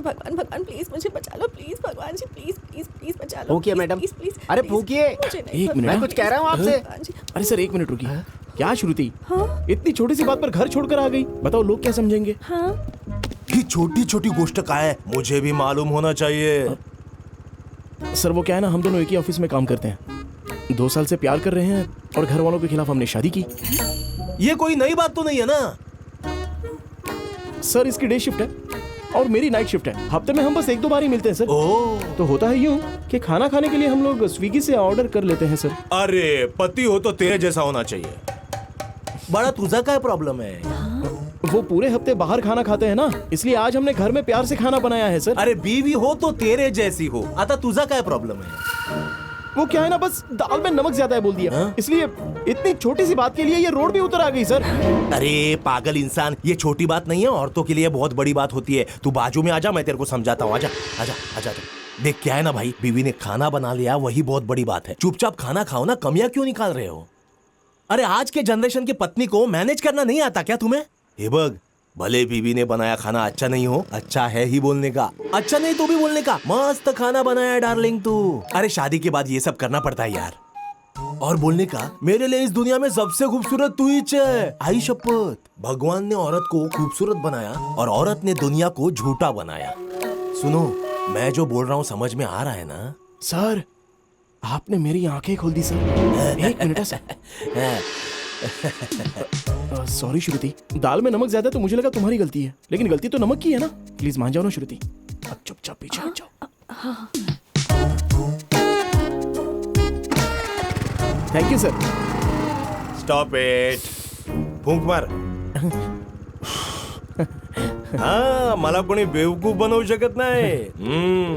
भगवान भगवान प्लीज मुझे बचा लो, प्लीज भगवान जी, प्लीज प्लीज प्लीज बचा लो। फूकिए मैडम। प्लीज, प्लीज, अरे प्लीज, फूकिए। मुझे नहीं एक मिनट, मैं कुछ कह रहा हूँ आपसे। अरे सर एक मिनट रुकिए। क्या श्रुति, इतनी छोटी सी बात पर घर छोड़कर आ गई? बताओ लोग क्या समझेंगे? ये छोटी छोटी गोष्ट का है, मुझे भी मालूम होना चाहिए। सर वो क्या है ना, हम दोनों एक ही ऑफिस में काम करते हैं, 2 साल से प्यार कर रहे हैं और घर वालों के खिलाफ हमने शादी की। ये कोई नई बात तो नहीं है ना? सर इसकी डे शिफ्ट है और मेरी नाइट शिफ्ट है। हफ्ते में हम बस 1-2 बार ही मिलते हैं सर। तो होता है यूं कि खाना खाने के लिए हम लोग स्विगी से ऑर्डर कर लेते हैं सर। अरे पति हो तो तेरे जैसा होना चाहिए। बड़ा तुझा क्या प्रॉब्लम है? वो पूरे हफ्ते बाहर खाना खाते हैं ना, इसलिए आज हमने घर में प्यार से खाना बनाया है सर। अरे बीवी हो तो तेरे जैसी हो। आता तुझा क्या प्रॉब्लम है? वो क्या है ना, बस दाल में नमक ज्यादा है बोल दिया, इसलिए इतनी छोटी सी बात के लिए ये रोड भी उतर आ गई सर। अरे पागल इंसान, ये छोटी बात नहीं है, औरतों के लिए बहुत बड़ी बात होती है। तू बाजू में आजा, मैं तेरे को समझाता हूँ। आजा आजा आजा। देख क्या है ना भाई, बीवी ने खाना बना लिया वही बहुत बड़ी बात है। चुपचाप खाना खाओ ना, कमियां क्यों निकाल रहे हो? अरे आज के जनरेशन की पत्नी को मैनेज करना नहीं आता क्या तुम्हें? हे बग, भले बीवी ने बनाया खाना अच्छा नहीं हो, अच्छा है ही बोलने का, अच्छा नहीं तो भी बोलने का। मस्त खाना बनाया डार्लिंग तू। अरे शादी के बाद ये सब करना पड़ता है यार। और बोलने का मेरे लिए इस दुनिया में सबसे खूबसूरत तू ही है। आई शपथ, भगवान ने औरत को खूबसूरत बनाया और औरत ने दुनिया को झूठा बनाया। सुनो, मैं जो बोल रहा हूँ समझ में आ रहा है ना? सर, आपने मेरी आंखें खोल दी सर। एक मिनट सर। सॉरी श्रुति, दाल में नमक ज्यादा तो मुझे लगा तुम्हारी गलती है, लेकिन गलती तो नमक की है ना। प्लीज मान जाओ ना श्रुति, अब चुपचाप पीछे हट जाओ। Thank you sir. Stop it, फूंक मार। हाँ, मला कोणी बेवकूफ बनवू शकत नाही।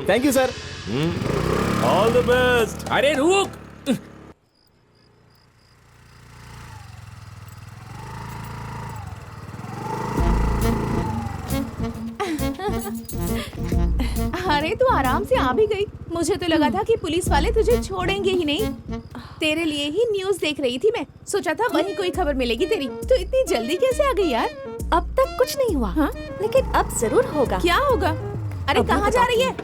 Thank you sir. All the best. अरे रुक, अरे तू आराम से आ भी गई। मुझे तो लगा था कि पुलिस वाले तुझे छोड़ेंगे ही नहीं। तेरे लिए ही न्यूज़ देख रही थी मैं, सोचा था वहीं कोई खबर मिलेगी तेरी। तो इतनी जल्दी कैसे आ गई यार? अब तक कुछ नहीं हुआ। हाँ? लेकिन अब जरूर होगा। क्या होगा? अरे कहाँ जा रही है?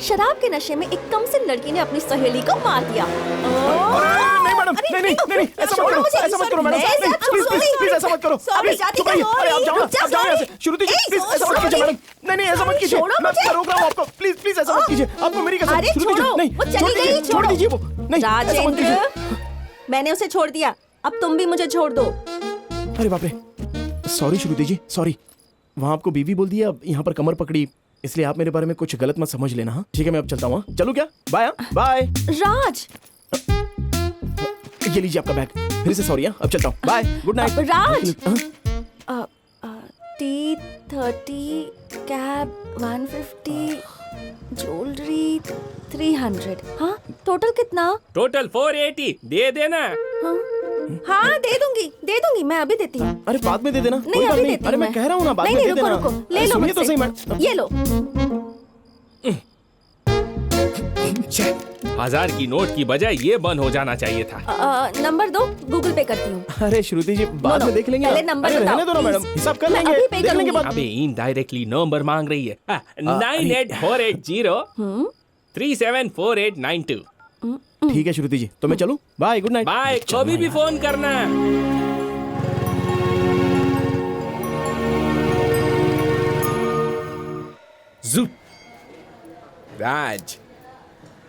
शराब के नशे में एक कम से लड़की ने अपनी सहेली को मार दिया। नहीं मैडम, नहीं, ऐसा मत करो, ऐसा मत करो मैडम, प्लीज ऐसा मत करो। चुप रहिए, अरे आप जाओ यहाँ से। श्रुति जी, प्लीज ऐसा मत कीजिए मैडम। नहीं, ऐसा मत कीजिए, मैं रोक रहा हूँ आपको। प्लीज ऐसा मत कीजिए, आपको मेरी कसम। श्रुति जी, नहीं, छोड़ दीजिए वो। नहीं, ऐसा मत कीजिए। मैंने उसे छोड़ दिया, अब तुम भी मुझे छोड़ दो। अरे बाप रे, सॉरी श्रुति जी, सॉरी। वहाँ आपको बीवी बोल दिया, अब यहाँ पर कमर पकड़ी, इसलिए आप मेरे बारे में कुछ गलत मत समझ लेना। हाँ ठीक है, मैं अब चलता हूँ। चलूँ क्या? Bye bye. राज, ये लीजिए आपका बैग। फिर से सॉरी, अब चलता हूँ। Bye, good night. Raj, T30 cab 150 jewellery 300। हाँ, टोटल कितना? टोटल 480 दे देना। हाँ दे दूंगी, मैं अभी देती हूँ। अरे बाद में दे देना। नहीं अभी देती हूँ। अरे मैं कह रहा हूँ ना, बाद में दे देना। रुको, ले लो सुनिए तो सही मैडम। ये लो। 1000 की नोट की बजाय ये बंद हो जाना चाहिए था। नंबर दो, गूगल पे करती हूँ। अरे श्रुति जी, बाद में देख लेंगे। पहले नंबर अरे रहने दो ना बताओ, मैडम, हिसाब कर लेंगे, अभी पे देख लेंगे बाद। अबे इनडायरेक्टली नंबर मांग रही है। 98480 374892। ठीक है श्रुति जी, तो मैं चलूं? Bye, good night. बाय, कभी भी फोन करना। Raj,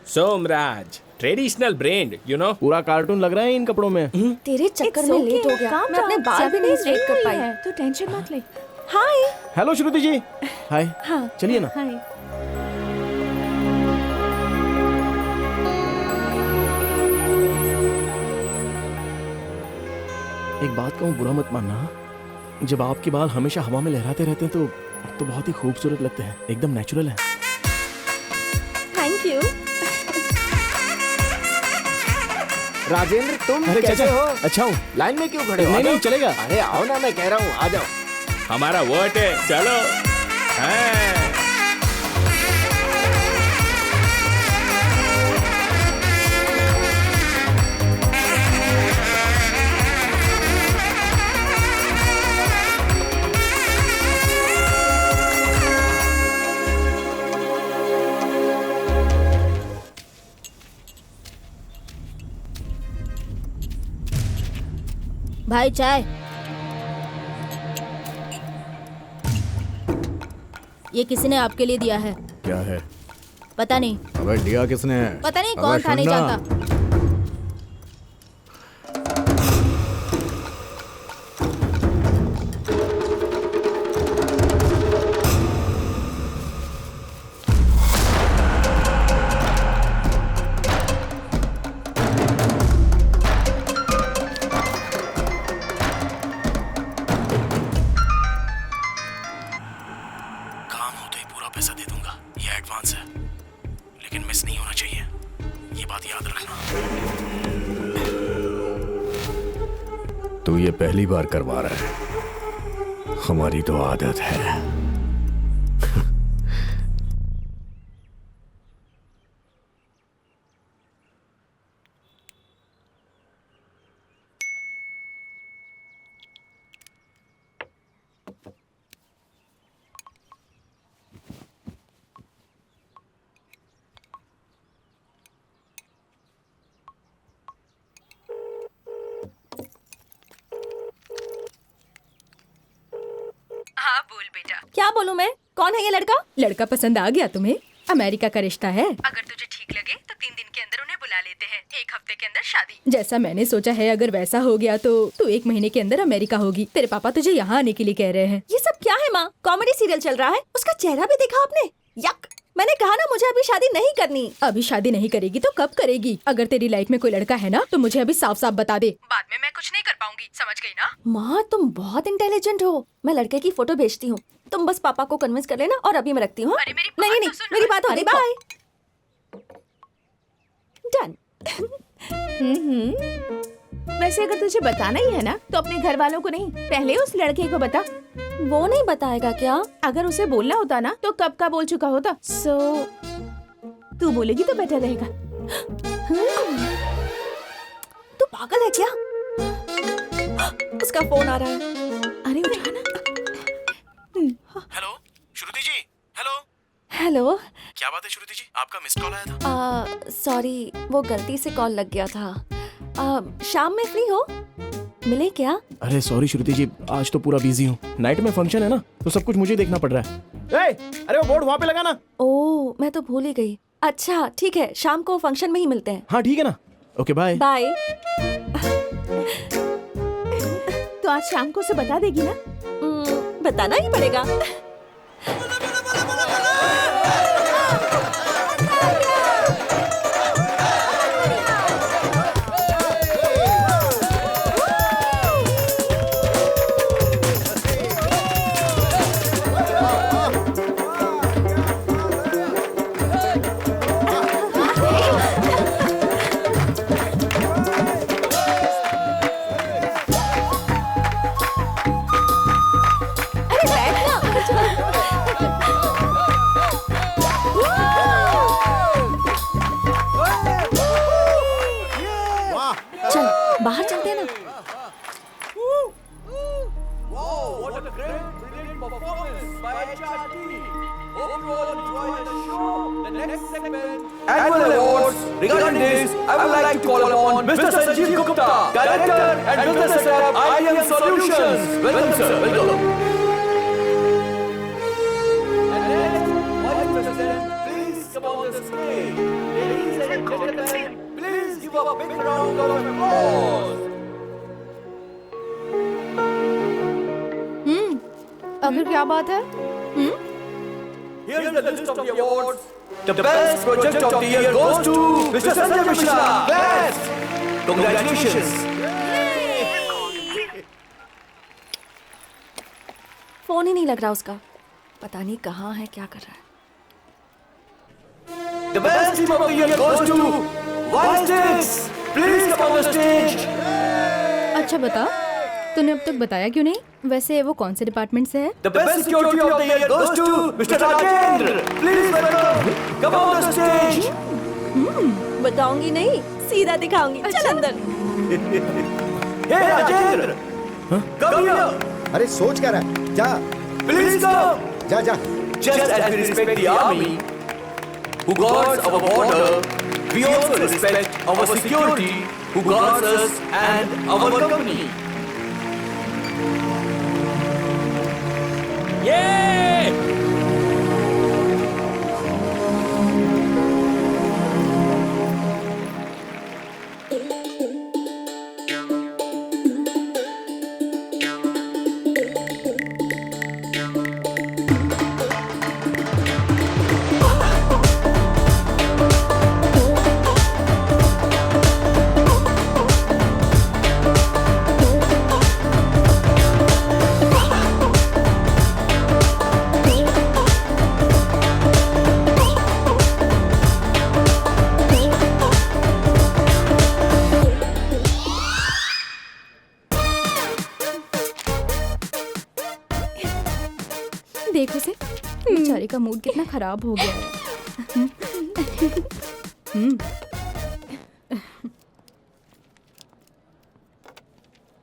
Somraj, traditional brand, you know. पूरा कार्टून लग रहा है इन कपड़ों में। तेरे चक्कर में लेट हो गया, मैं अपने बाल भी नहीं स्ट्रेट कर पाई। तो टेंशन मत ले। हाय। हेलो श्रुति जी। हाय। हाँ, चलिए ना। हाय। एक बात कहूँ, बुरा मत मानना, जब आपके बाल हमेशा हवा में लहराते रहते हैं तो बहुत ही खूबसूरत लगते हैं, एकदम नेचुरल है। Thank you. राजेंद्र, तुम अरे कैसे चाचा, हो? अच्छा हूँ। लाइन में क्यों खड़े हो? नहीं, चलेगा। अरे आओ ना, मैं कह रहा हूँ, आ जाओ। हमारा वोट है, चलो। हाँ। भाई चाय। ये किसी ने आपके लिए दिया है। क्या है? पता नहीं। अबे दिया किसने? पता नहीं अबे कौन था, नहीं सुनना। जानता। काम हो तो ही पूरा पैसा दे दूंगा, ये एडवांस है, लेकिन मिस नहीं होना चाहिए, ये बात याद रखना। तू ये पहली बार करवा रहा है, हमारी तो आदत है। क्या बोलूं मैं? कौन है ये लड़का? लड़का पसंद आ गया तुम्हें? अमेरिका का रिश्ता है। अगर तुझे ठीक लगे तो 3 दिन के अंदर उन्हें बुला लेते हैं, 1 हफ्ते के अंदर शादी। जैसा मैंने सोचा है, अगर वैसा हो गया तो तू 1 महीने के अंदर अमेरिका होगी। तेरे पापा तुझे यहाँ आने के लिए कह रहे हैं। ये सब क्या है माँ? कॉमेडी सीरियल चल रहा है, उसका चेहरा भी देखा आपने? यक! मैंने कहा ना मुझे अभी शादी नहीं करनी। अभी शादी नहीं करेगी तो कब करेगी? अगर तेरी लाइफ में कोई लड़का है ना तो मुझे अभी साफ साफ बता दे। बाद में मैं कुछ नहीं कर पाऊंगी, समझ गई ना? माँ तुम बहुत इंटेलिजेंट हो। मैं लड़के की फोटो भेजती हूँ, तुम बस पापा को कन्विंस कर लेना और अभी मैं रखती हूँ। नहीं, मेरी बात हो रही। बाय। डन। वैसे अगर तुझे बताना ही है ना तो अपने घर वालों को नहीं, पहले उस लड़के को बता। वो नहीं बताएगा क्या? अगर उसे बोलना होता ना तो कब का बोल चुका होता। तू बोलेगी तो बेटर रहेगा। तू पागल है क्या? उसका फोन आ रहा है। अरे उठा ना। Hello Shruti ji. Hello hello. क्या बात है श्रुति जी, आपका मिस्ड कॉल आया था। सॉरी, वो गलती से कॉल लग गया था। शाम में फ्री हो? मिले क्या? अरे सॉरी श्रुति जी, आज तो पूरा बिजी हूँ। नाइट में फंक्शन है ना, तो सब कुछ मुझे देखना पड़ रहा है। अरे वो बोर्ड वहाँ पे लगा ना। ओह, मैं तो भूल ही गई। अच्छा ठीक है, शाम को फंक्शन में ही मिलते हैं। हाँ ठीक है ना। Okay bye. बाय। तो आज शाम को उसे बता देगी ना? बताना ही पड़ेगा। बाहर चलते हैं ना। Annual awards. Regarding this, I would like to call upon Mr. Sanjeev Gupta, Director and Business Setup IBM Solutions. Welcome, sir. Welcome. And next, Vice President, please come on the stage. Ladies and gentlemen, please give a big round of applause. अगर क्या बात है? Here is the list of the awards. The best project of the year goes to Mr. Sanjay Mishra. Best. Congratulations. Phone ही नहीं लग रहा उसका, पता नहीं कहाँ है, क्या कर रहा है। The best team of the year goes to Vice. Please come on the stage. अच्छा बता, तूने अब तक बताया क्यों नहीं? वैसे वो कौन से डिपार्टमेंट से है? The best security of the year goes to Mr. Rajendra. Please welcome. Come on the stage. बताऊंगी नहीं, सीधा दिखाऊंगी। चल अंदर। Hey Rajendra. Come here. अरे सोच क्या रहा है? जा। Please come. जा जा। Just as we respect the army, who guards our border, we also respect our security, who guards us and our company. Yay! देखो से बेचारे का मूड कितना खराब हो गया है।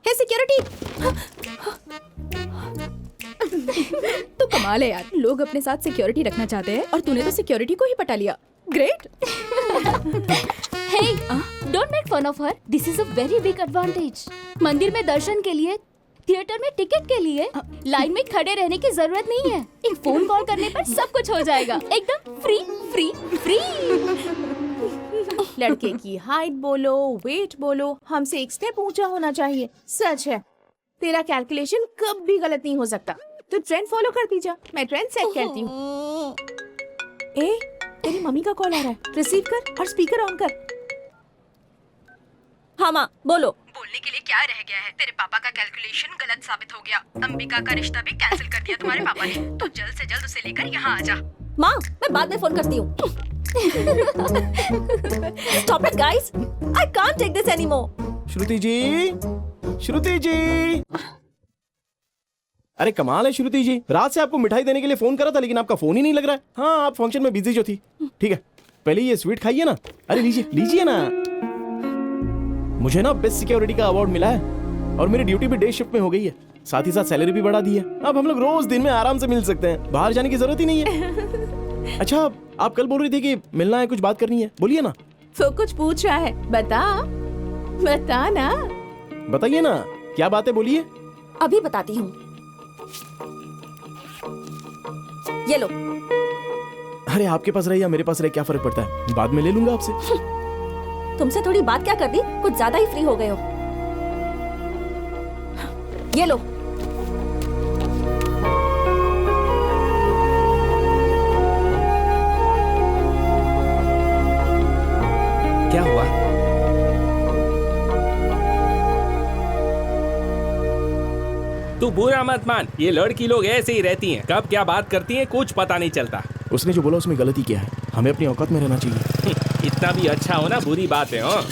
हे सिक्योरिटी। तो कमाल है यार, लोग अपने साथ सिक्योरिटी रखना चाहते हैं और तूने तो सिक्योरिटी को ही पटा लिया। Great. Hey, don't make fun of her. This is a very big advantage. मंदिर में दर्शन के लिए थिएटर में टिकट के लिए लाइन में खड़े रहने की जरूरत नहीं है। एक फोन कॉल करने पर सब कुछ हो जाएगा, एकदम फ्री फ्री फ्री। लड़के की हाइट बोलो, वेट बोलो, हमसे एक स्टेप ऊंचा होना चाहिए। सच है, तेरा कैलकुलेशन कभी गलत नहीं हो सकता। तो ट्रेंड फॉलो करती जा, मैं ट्रेंड सेट करती हूँ। ए, तेरी मम्मी का कॉल आ रहा है, रिसीव कर और स्पीकर ऑन कर। हाँ माँ बोलो। बोलने के लिए क्या रह गया है? तेरे पापा का कैलकुलेशन गलत साबित हो गया। अंबिका का रिश्ता भी कैंसिल कर दिया तुम्हारे पापा ने। तो जल्द से जल्द उसे लेकर यहाँ आ जा। माँ मैं बाद में फोन करती हूँ। Stop it guys, I can't take this anymore. श्रुति जी, श्रुति जी। अरे कमाल है श्रुति जी, रात से आपको मिठाई देने के लिए फोन करा था लेकिन आपका फोन ही नहीं लग रहा है। हाँ आप फंक्शन में बिजी जो थी। ठीक है, पहले ये स्वीट खाइए ना। अरे लीजिए लीजिए ना। मुझे ना बेस्ट सिक्योरिटी का अवार्ड मिला है और मेरी ड्यूटी भी डे शिफ्ट में हो गई है। साथ ही साथ सैलरी भी बढ़ा दी है। अब हम लोग रोज दिन में आराम से मिल सकते हैं, बाहर जाने की जरूरत ही नहीं है। अच्छा आप कल बोल रही थी कि मिलना है, कुछ बात करनी है, बोलिए ना। तो कुछ पूछ रहा है, बता बता ना। बताइए ना, क्या बात है, बोलिए। अभी बताती हूँ, ये लो। अरे आपके पास रहे या मेरे पास रहे क्या फर्क पड़ता है, बाद में ले लूंगा आपसे। तुमसे थोड़ी बात क्या कर दी, कुछ ज्यादा ही फ्री हो गए हो। ये लो। क्या हुआ? तू बुरा मत मान, ये लड़की लोग ऐसे ही रहती हैं, कब क्या बात करती हैं कुछ पता नहीं चलता। उसने जो बोला उसमें गलती क्या है, हमें अपनी औकात में रहना चाहिए। इतना भी अच्छा होना बुरी बात है। हाँ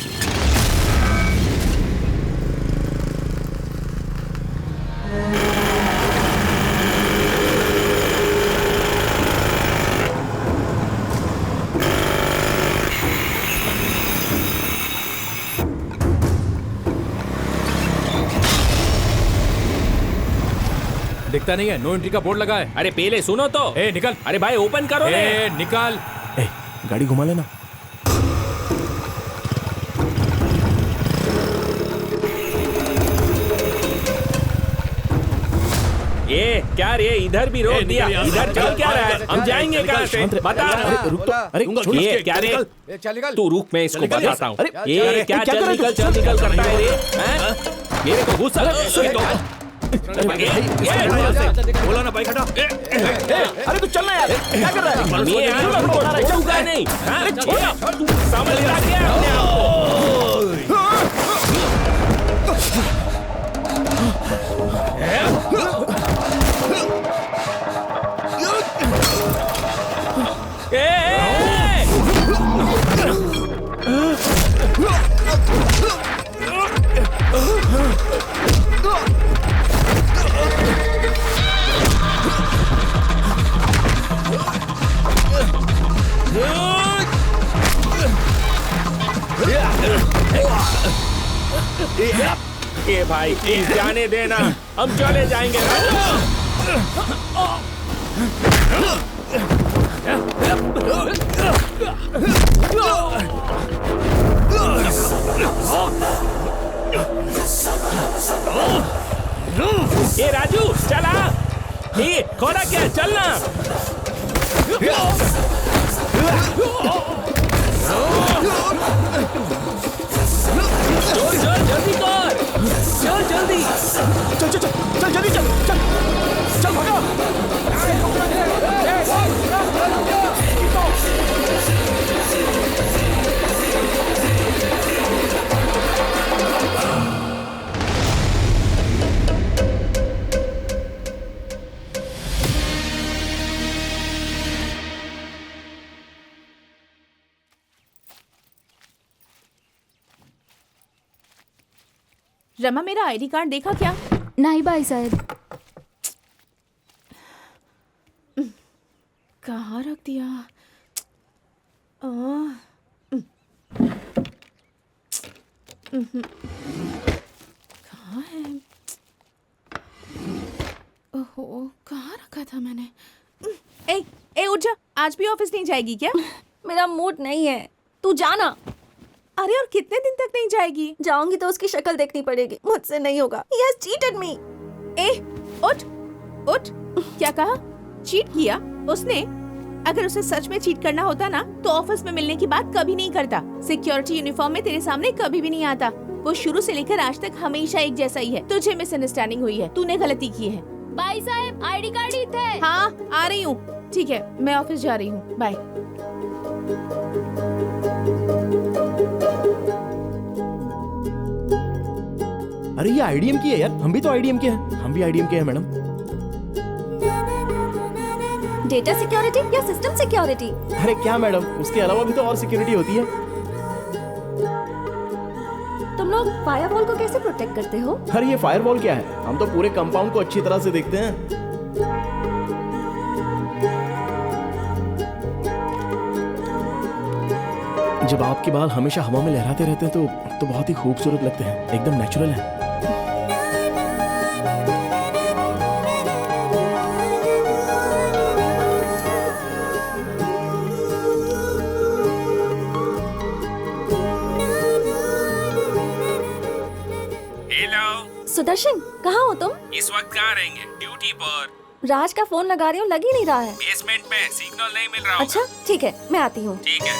दिखता नहीं है, नो एंट्री का बोर्ड लगा है। अरे पहले सुनो तो। ए निकल। अरे भाई ओपन करो। ए निकल। ए गाड़ी घुमा लेना। ये क्या रे, इधर भी रोक दिया, इधर चल क्या रहा है? हम जाएंगे कहाँ से? बता। अरे रुक तो, अरे ये क्या रे? चल निकल। तू रुक, मैं इसको बताता हूँ। ये क्या क्या चल निकल करता है रे? मेरे को गुस्सा। बोला ना बाइक हटा। अरे तू चलना यार, क्या कर रहा है? मैं यार छोड़ूंगा नहीं। तू समझता क्या अपने आप को? ये भाई प्लीज जाने देना, हम चले जाएंगे। ये राजू चला, ये खोला क्या, चलना। चल चल जल्दी कर, चल जल्दी, चल चल चल जल्दी चल चल चल भागा। रमा मेरा आईडी कार्ड देखा क्या? नहीं भाई साहब। कहाँ रख दिया? कहाँ है? ओहो कहाँ रखा था मैंने? ए उठ जा, आज भी ऑफिस नहीं जाएगी क्या? मेरा मूड नहीं है, तू जाना। अरे और कितने दिन तक नहीं जाएगी? जाऊंगी तो उसकी शक्ल देखनी पड़ेगी, मुझसे नहीं होगा। He has cheated me. ए, उठ उठ। क्या कहा? चीट किया उसने? अगर उसे सच में चीट करना होता ना तो ऑफिस में मिलने की बात कभी नहीं करता। सिक्योरिटी यूनिफॉर्म में तेरे सामने कभी भी नहीं आता। वो शुरू से लेकर आज तक हमेशा एक जैसा ही है। तुझे मिसअंडरस्टैंडिंग हुई है, तूने गलती की है। भाई साहब आईडी कार्ड ही थे। हाँ आ रही हूँ। ठीक है मैं ऑफिस जा रही हूँ, बाय। अरे ये आईडीएम की है यार, हम भी तो आईडीएम के हैं। हम भी आईडीएम के हैं मैडम। डेटा सिक्योरिटी या सिस्टम सिक्योरिटी? अरे क्या मैडम, उसके अलावा भी तो और सिक्योरिटी होती है। तुम लोग फायरवॉल को कैसे प्रोटेक्ट करते हो? अरे ये फायरवॉल क्या है, हम तो पूरे कंपाउंड को अच्छी तरह से देखते हैं। जब आपके बाल हमेशा हवा में लहराते रहते हैं तो बहुत ही खूबसूरत लगते हैं, एकदम नेचुरल है। हेलो सुदर्शन, कहाँ हो तुम? इस वक्त कहाँ रहेंगे? ड्यूटी पर। राज का फोन लगा रही हूँ, लग ही नहीं रहा है। बेसमेंट में सिग्नल नहीं मिल रहा होगा। अच्छा ठीक है, मैं आती हूँ। ठीक है।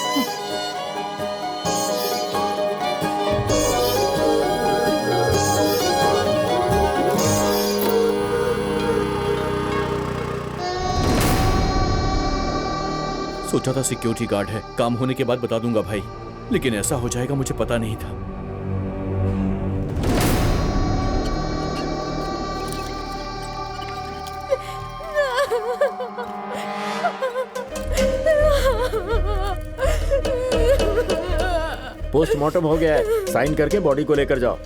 सोचा था सिक्योरिटी गार्ड है, काम होने के बाद बता दूंगा भाई, लेकिन ऐसा हो जाएगा मुझे पता नहीं था। पोस्टमार्टम हो गया है, साइन करके बॉडी को लेकर जाओ।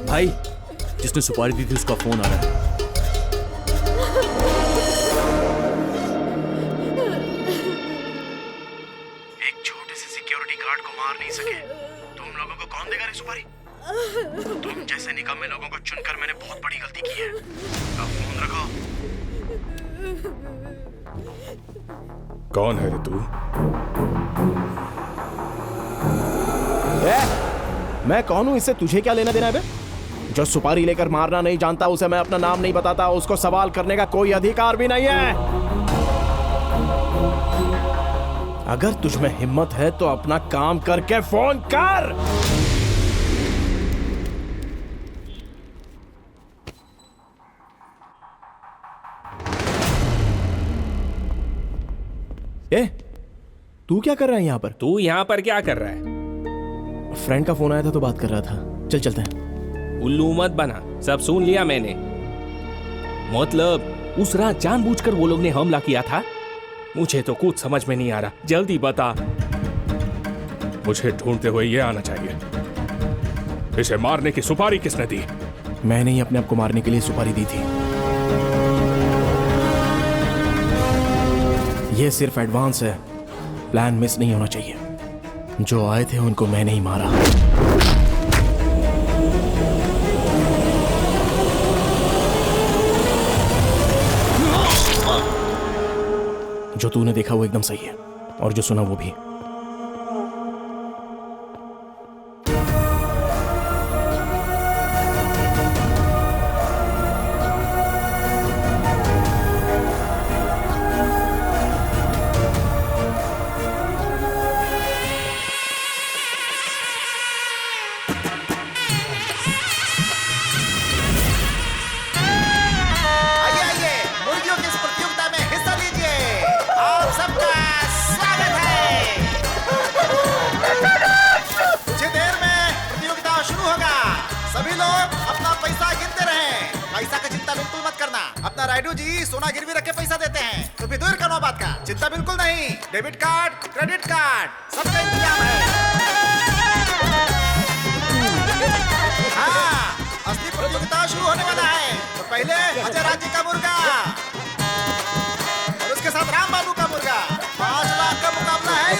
भाई, जिसने सुपारी दी थी उसका फोन आ रहा है। एक छोटे से सिक्योरिटी गार्ड को मार नहीं सके, तुम लोगों को कौन देगा रे सुपारी? तुम जैसे निकम्मे लोगों को चुनकर मैंने बहुत बड़ी गलती की है। अब फोन रखो। कौन है रे तू? मैं कौन हूं, इससे तुझे क्या लेना देना है बे? जो सुपारी लेकर मारना नहीं जानता उसे मैं अपना नाम नहीं बताता, उसको सवाल करने का कोई अधिकार भी नहीं है। अगर तुझ में हिम्मत है तो अपना काम करके फोन कर। ए, तू क्या कर रहा है यहाँ पर? तू यहाँ पर क्या कर रहा है? फ्रेंड का फोन आया था तो बात कर रहा था। चल चलते हैं। उल्लू मत बना, सब सुन लिया मैंने। मतलब उस रात जानबूझकर वो लोग ने हमला किया था? मुझे तो कुछ समझ में नहीं आ रहा, जल्दी बता। मुझे ढूंढते हुए ये आना चाहिए। इसे मारने की सुपारी किसने दी? मैंने ही अपने आप को मारने के लिए सुपारी दी थी। ये सिर्फ एडवांस है, प्लान मिस नहीं होना चाहिए। जो आए थे उनको मैंने ही मारा। जो तूने देखा वो एकदम सही है और जो सुना वो भी। अपना राइडू जी सोना गिरवी रख के पैसा देते हैं, तो भी दूर करो बात का, चिंता बिल्कुल नहीं। डेबिट कार्ड, क्रेडिट कार्ड, सबका इंतजाम है। हाँ, असली प्रतियोगिता शुरू होने वाला है। तो पहले अजय राज जी का मुर्गा और उसके साथ राम बाबू का मुर्गा। 5 लाख का मुकाबला है।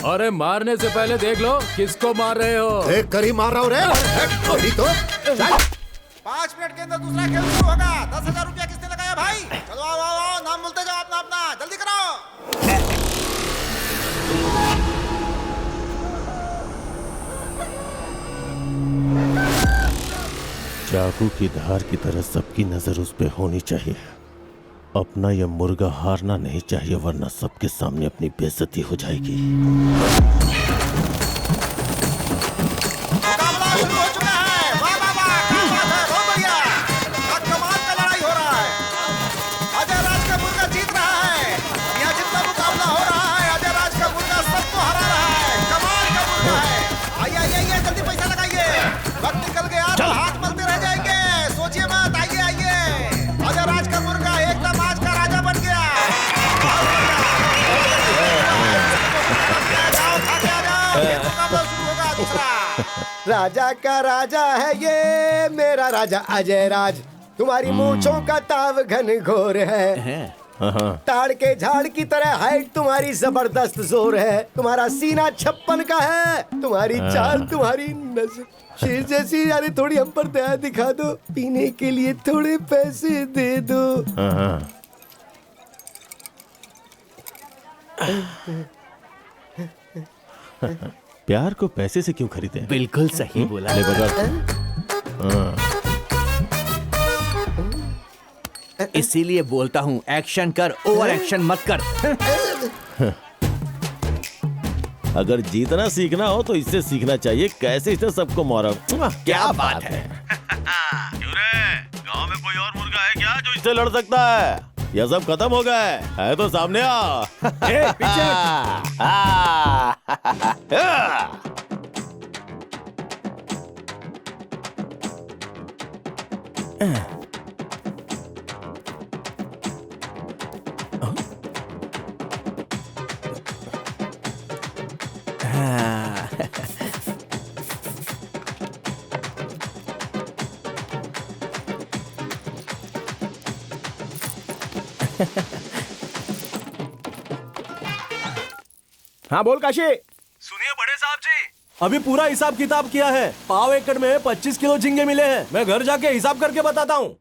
अरे मारने से पहले देख लो किसको मार रहे हो। देख कर ही मार रहा हूँ रे। अभी तो 5 मिनट के अंदर दूसरा खेल शुरू होगा। 10,000 रुपया किसने लगाया भाई? चलो आओ आओ आओ, नाम बोलते जाओ अपना अपना, जल्दी करो। चाकू की धार की तरह सबकी नजर उस पे होनी चाहिए। अपना यह मुर्गा हारना नहीं चाहिए, वरना सबके सामने अपनी बेइज्जती हो जाएगी। मुकाबला शुरू हो चुका है। वाह वाह वाह, क्या बात है, बहुत बढ़िया। कमाल का लड़ाई हो रहा है। अजय राज का मुर्गा जीत रहा है। यहाँ जितना मुकाबला हो रहा है, अजय राज का मुर्गा सबको हरा रहा है। कमाल का मुर्गा है। आइए आइए आइए, जल्दी पैसा लगाइए, वक्त निकल गया तो हाथ मलते रह जाएंगे। सोचिए मत, आइए आइए। अजय राज का मुर्गा एकदम आज का राजा बन गया। जाओ खा के आ जाओ, फिर मुकाबला शुरू होगा दूसरा। राजा का राजा है ये मेरा राजा अजय राज। तुम्हारी मूंछों का ताव घन घोर है। ताड़ के झाड़ की तरह हाइट तुम्हारी जबरदस्त जोर है। तुम्हारा सीना 56 का है। तुम्हारी चाल, तुम्हारी नजर शेर जैसी। यानी थोड़ी हम पर दया दिखा दो, पीने के लिए थोड़े पैसे दे दो। प्यार को पैसे से क्यों खरीदे? बिल्कुल सही बोला। ले बता। इसीलिए बोलता हूँ, एक्शन कर, ओवर एक्शन मत कर। अगर जीतना सीखना हो तो इससे सीखना चाहिए, कैसे इसने सबको मारा। क्या बात है। गांव में कोई और मुर्गा है क्या जो इससे लड़ सकता है? यह सब खत्म हो गया है तो सामने आ। पीछे हाँ बोल काशी। सुनिए बड़े साहब जी, अभी पूरा हिसाब किताब किया है। पाव एकड़ में 25 किलो झींगे मिले हैं। मैं घर जाके हिसाब करके बताता हूँ।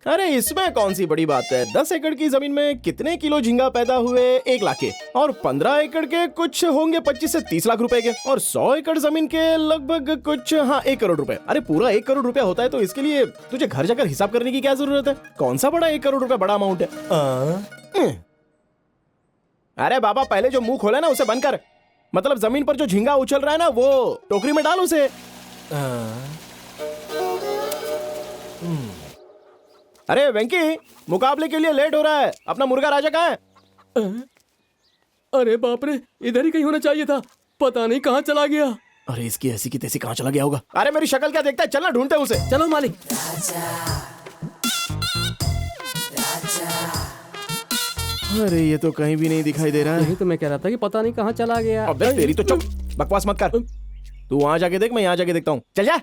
अरे इसमें कौन सी बड़ी बात है। 10 एकड़ की जमीन में कितने किलो झींगा पैदा हुए? 1 लाख के। और 15 एकड़ के कुछ होंगे 25 से 30 लाख रुपए के। और 100 एकड़ जमीन के लगभग कुछ 1 करोड़ रुपए। अरे पूरा 1 करोड़ रुपया होता है तो इसके लिए तुझे घर जाकर हिसाब करने की क्या जरूरत है? कौन सा बड़ा 1 करोड़ रुपया बड़ा अमाउंट है? अरे बाबा, पहले जो मुंह खोला ना उसे बंद कर। मतलब जमीन पर जो झींगा उछल रहा है ना, वो टोकरी में डाल उसे। अरे वेंकी, मुकाबले के लिए लेट हो रहा है। अपना मुर्गा राजा कहाँ है? अरे बाप रे, इधर ही कहीं होना चाहिए था, पता नहीं कहाँ चला गया। अरे इसकी ऐसी की तैसी कहाँ चला गया होगा? अरे मेरी शक्ल क्या देखता है, चलना ढूंढते हैं उसे। चलो मालिक। अरे ये तो कहीं भी नहीं दिखाई दे रहा है। यही तो मैं कह रहा था कि पता नहीं कहाँ चला गया। अबे तेरी तो चुप, बकवास मत कर। तू वहां जाके देख, मैं यहाँ जाके देखता हूँ। चल जा।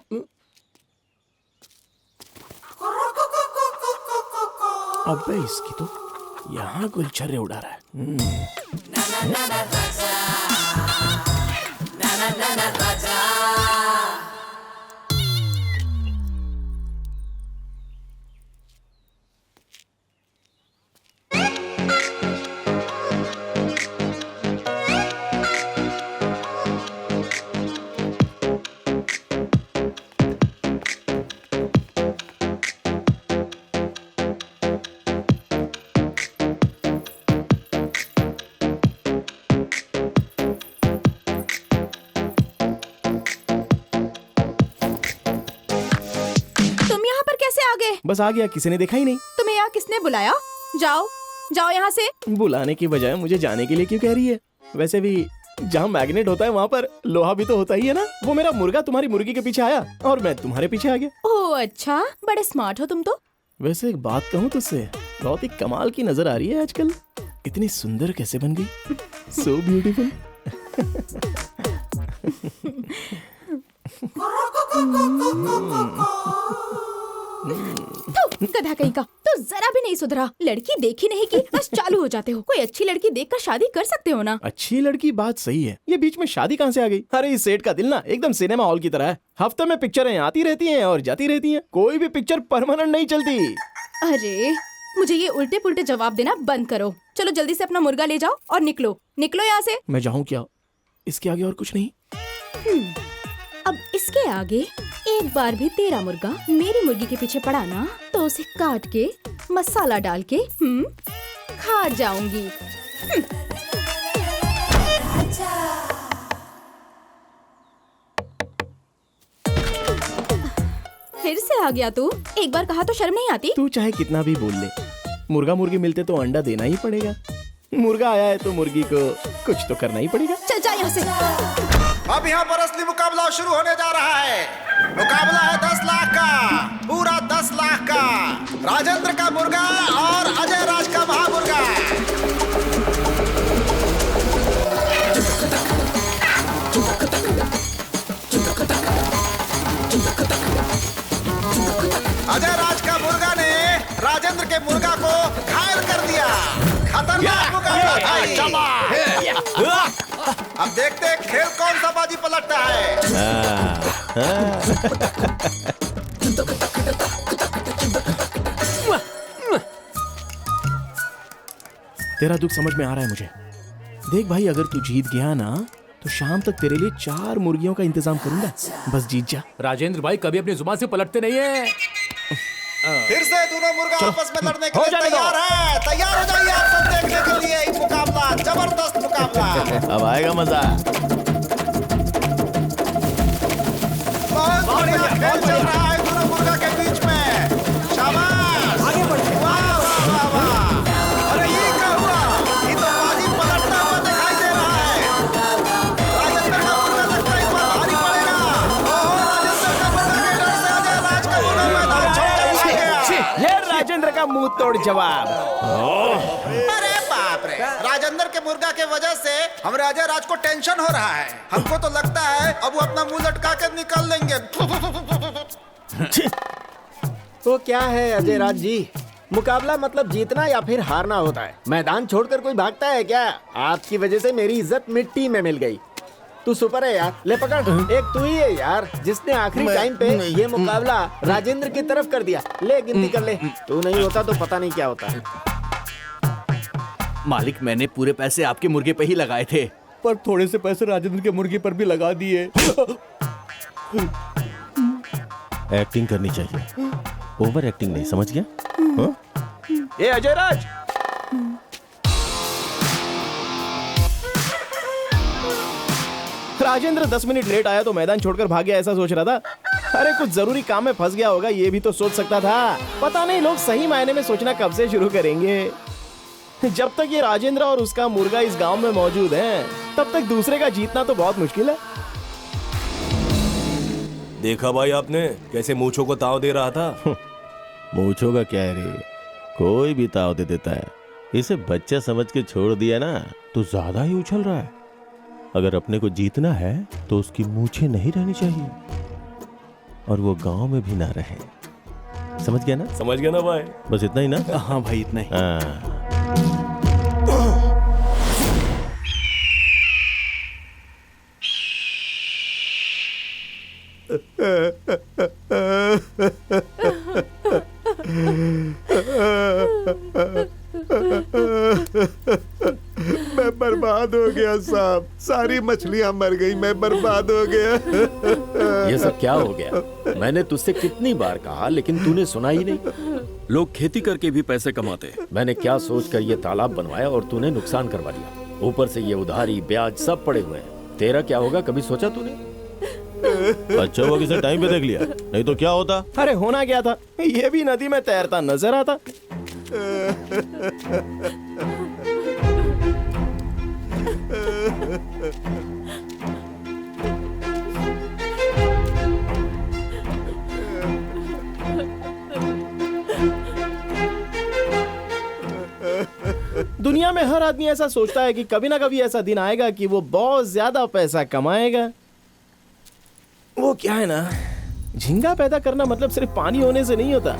अबे इसकी तो यहाँ गुलछर्रे उड़ा रहा है। बस आ गया, किसी ने देखा ही नहीं। तुम्हें यहाँ किसने बुलाया? जाओ जाओ यहाँ से। बुलाने की बजाय मुझे जाने के लिए क्यों कह रही है? वैसे भी जहाँ मैग्नेट होता है वहाँ पर लोहा भी तो होता ही है ना। वो मेरा मुर्गा तुम्हारी मुर्गी के पीछे आया और मैं तुम्हारे पीछे आ गया। ओह अच्छा, बड़े स्मार्ट हो तुम तो। वैसे एक बात कहूँ तुझसे, बहुत ही कमाल की नजर आ रही है आजकल। इतनी सुंदर कैसे बन गई? So beautiful. गधा कहीं का, तो जरा भी नहीं सुधरा। लड़की देखी नहीं की बस चालू हो जाते हो। कोई अच्छी लड़की देखकर शादी कर सकते हो ना। अच्छी लड़की बात सही है, ये बीच में शादी कहाँ से आ गई? अरे इस सेठ का दिल ना एकदम सिनेमा हॉल की तरह है। हफ्ते में पिक्चरें आती रहती हैं और जाती रहती हैं, कोई भी पिक्चर परमानेंट नहीं चलती। अरे मुझे ये उल्टे पुल्टे जवाब देना बंद करो। चलो जल्दी से अपना मुर्गा ले जाओ और निकलो निकलो यहाँ से। मैं जाऊँ क्या? इसके आगे और कुछ नहीं? अब इसके आगे एक बार भी तेरा मुर्गा मेरी मुर्गी के पीछे पड़ा ना तो उसे काट के मसाला डाल के खा जाऊंगी। फिर से आ गया तू। एक बार कहा तो शर्म नहीं आती? तू चाहे कितना भी बोल ले, मुर्गा मुर्गी मिलते तो अंडा देना ही पड़ेगा। मुर्गा आया है तो मुर्गी को कुछ तो करना ही पड़ेगा। चल जा यहाँ से। अब यहाँ पर असली मुकाबला शुरू होने जा रहा है। मुकाबला है 10 लाख का, पूरा 10 लाख का। राजेंद्र का मुर्गा और अजय राज का महामुर्गा। अजय राज का मुर्गा ने राजेंद्र के मुर्गा को घायल कर दिया। खतरनाक मुकाबला था। अब देखते हैं खेल कौन सा बाजी पलटता है। तेरा दुख समझ में आ रहा है मुझे। देख भाई, अगर तू जीत गया ना तो शाम तक तेरे लिए 4 मुर्गियों का इंतजाम करूंगा। बस जीत जा। राजेंद्र भाई कभी अपनी जुबान से पलटते नहीं है। फिर से दोनों मुर्गा आपस में लड़ने के लिए तैयार है। तैयार हो जाइए आप सब देखने के लिए ये मुकाबला, जबरदस्त मुकाबला। अब आएगा मजा। बहुत बढ़िया खेल चल रहा है दोनों मुर्गा के बीच में। शाबाश, आगे बढ़िए। वाह वाह वाह वाह। अरे ये क्या हुआ? ये तो बाजी पलटता हुआ दिखाई दे रहा है। राजेंद्र का मुर्गा लगता है इस बार भारी पड़ेगा। ओहो, राजेंद्र का मुर्गा के डर से अजय राज का मुर्गा मैदान छोड़ ये राजेंद्र का मुंह तोड़ जवाब। अरे बाप रे, राजेंद्र के मुर्गा के वजह से हमारे अजय राज को टेंशन हो रहा है। हमको तो लगता है अब वो अपना मुंह लटका के निकल लेंगे। तो क्या है अजय राज जी, मुकाबला मतलब जीतना या फिर हारना होता है। मैदान छोड़कर कोई भागता है क्या? आपकी वजह से मेरी इज्जत मिट्टी में मिल गई। तू सुपर है यार, ले पकड़। एक तू ही है यार जिसने आखिरी टाइम पे ये मुकाबला राजेंद्र की तरफ कर दिया। ले गिनती कर ले। तू नहीं होता तो पता नहीं क्या होता है। मालिक, मैंने पूरे पैसे आपके मुर्गे पे ही लगाए थे, पर थोड़े से पैसे राजेंद्र के मुर्गे पर भी लगा दिए। एक्टिंग करनी चाहिए, ओवर एक्टिंग नहीं, समझ गया? ये अजय राज, राजेंद्र 10 मिनट लेट आया तो मैदान छोड़कर भाग गया, ऐसा सोच रहा था। अरे कुछ जरूरी काम में फंस गया होगा, ये भी तो सोच सकता था। पता नहीं लोग सही मायने में सोचना कब से शुरू करेंगे। जब तक ये राजेंद्र और उसका मुर्गा इस गांव में मौजूद हैं, तब तक दूसरे का जीतना तो बहुत मुश्किल है। देखा भाई आपने कैसे मूंछों को ताव दे रहा था? मूंछों का क्या है रे, कोई भी ताव दे देता है। इसे बच्चा समझ के छोड़ दिया ना तो ज्यादा ही उछल रहा है। अगर अपने को जीतना है तो उसकी मूंछें नहीं रहनी चाहिए और वो गांव में भी ना रहे। समझ गया ना? समझ गया ना भाई? बस इतना ही ना? हाँ भाई, इतना ही। हाँ। मैं बर्बाद हो गया साहब, सारी मछलियां मर गई, मैं बर्बाद हो गया। ये सब क्या हो गया? मैंने तुझसे कितनी बार कहा लेकिन तूने सुना ही नहीं। लोग खेती करके भी पैसे कमाते। मैंने क्या सोचकर ये तालाब बनवाया और तूने नुकसान करवा दिया। ऊपर से ये उधारी ब्याज सब पड़े हुए हैं। तेरा क्या होगा कभी सोचा तूने? अच्छा हुआ किसी टाइम पे देख लिया, नहीं तो क्या होता? अरे होना क्या था, ये भी नदी में तैरता नजर आता। दुनिया में हर आदमी ऐसा सोचता है कि कभी ना कभी ऐसा दिन आएगा कि वो बहुत ज्यादा पैसा कमाएगा। वो क्या है ना, झींगा पैदा करना मतलब सिर्फ पानी होने से नहीं होता।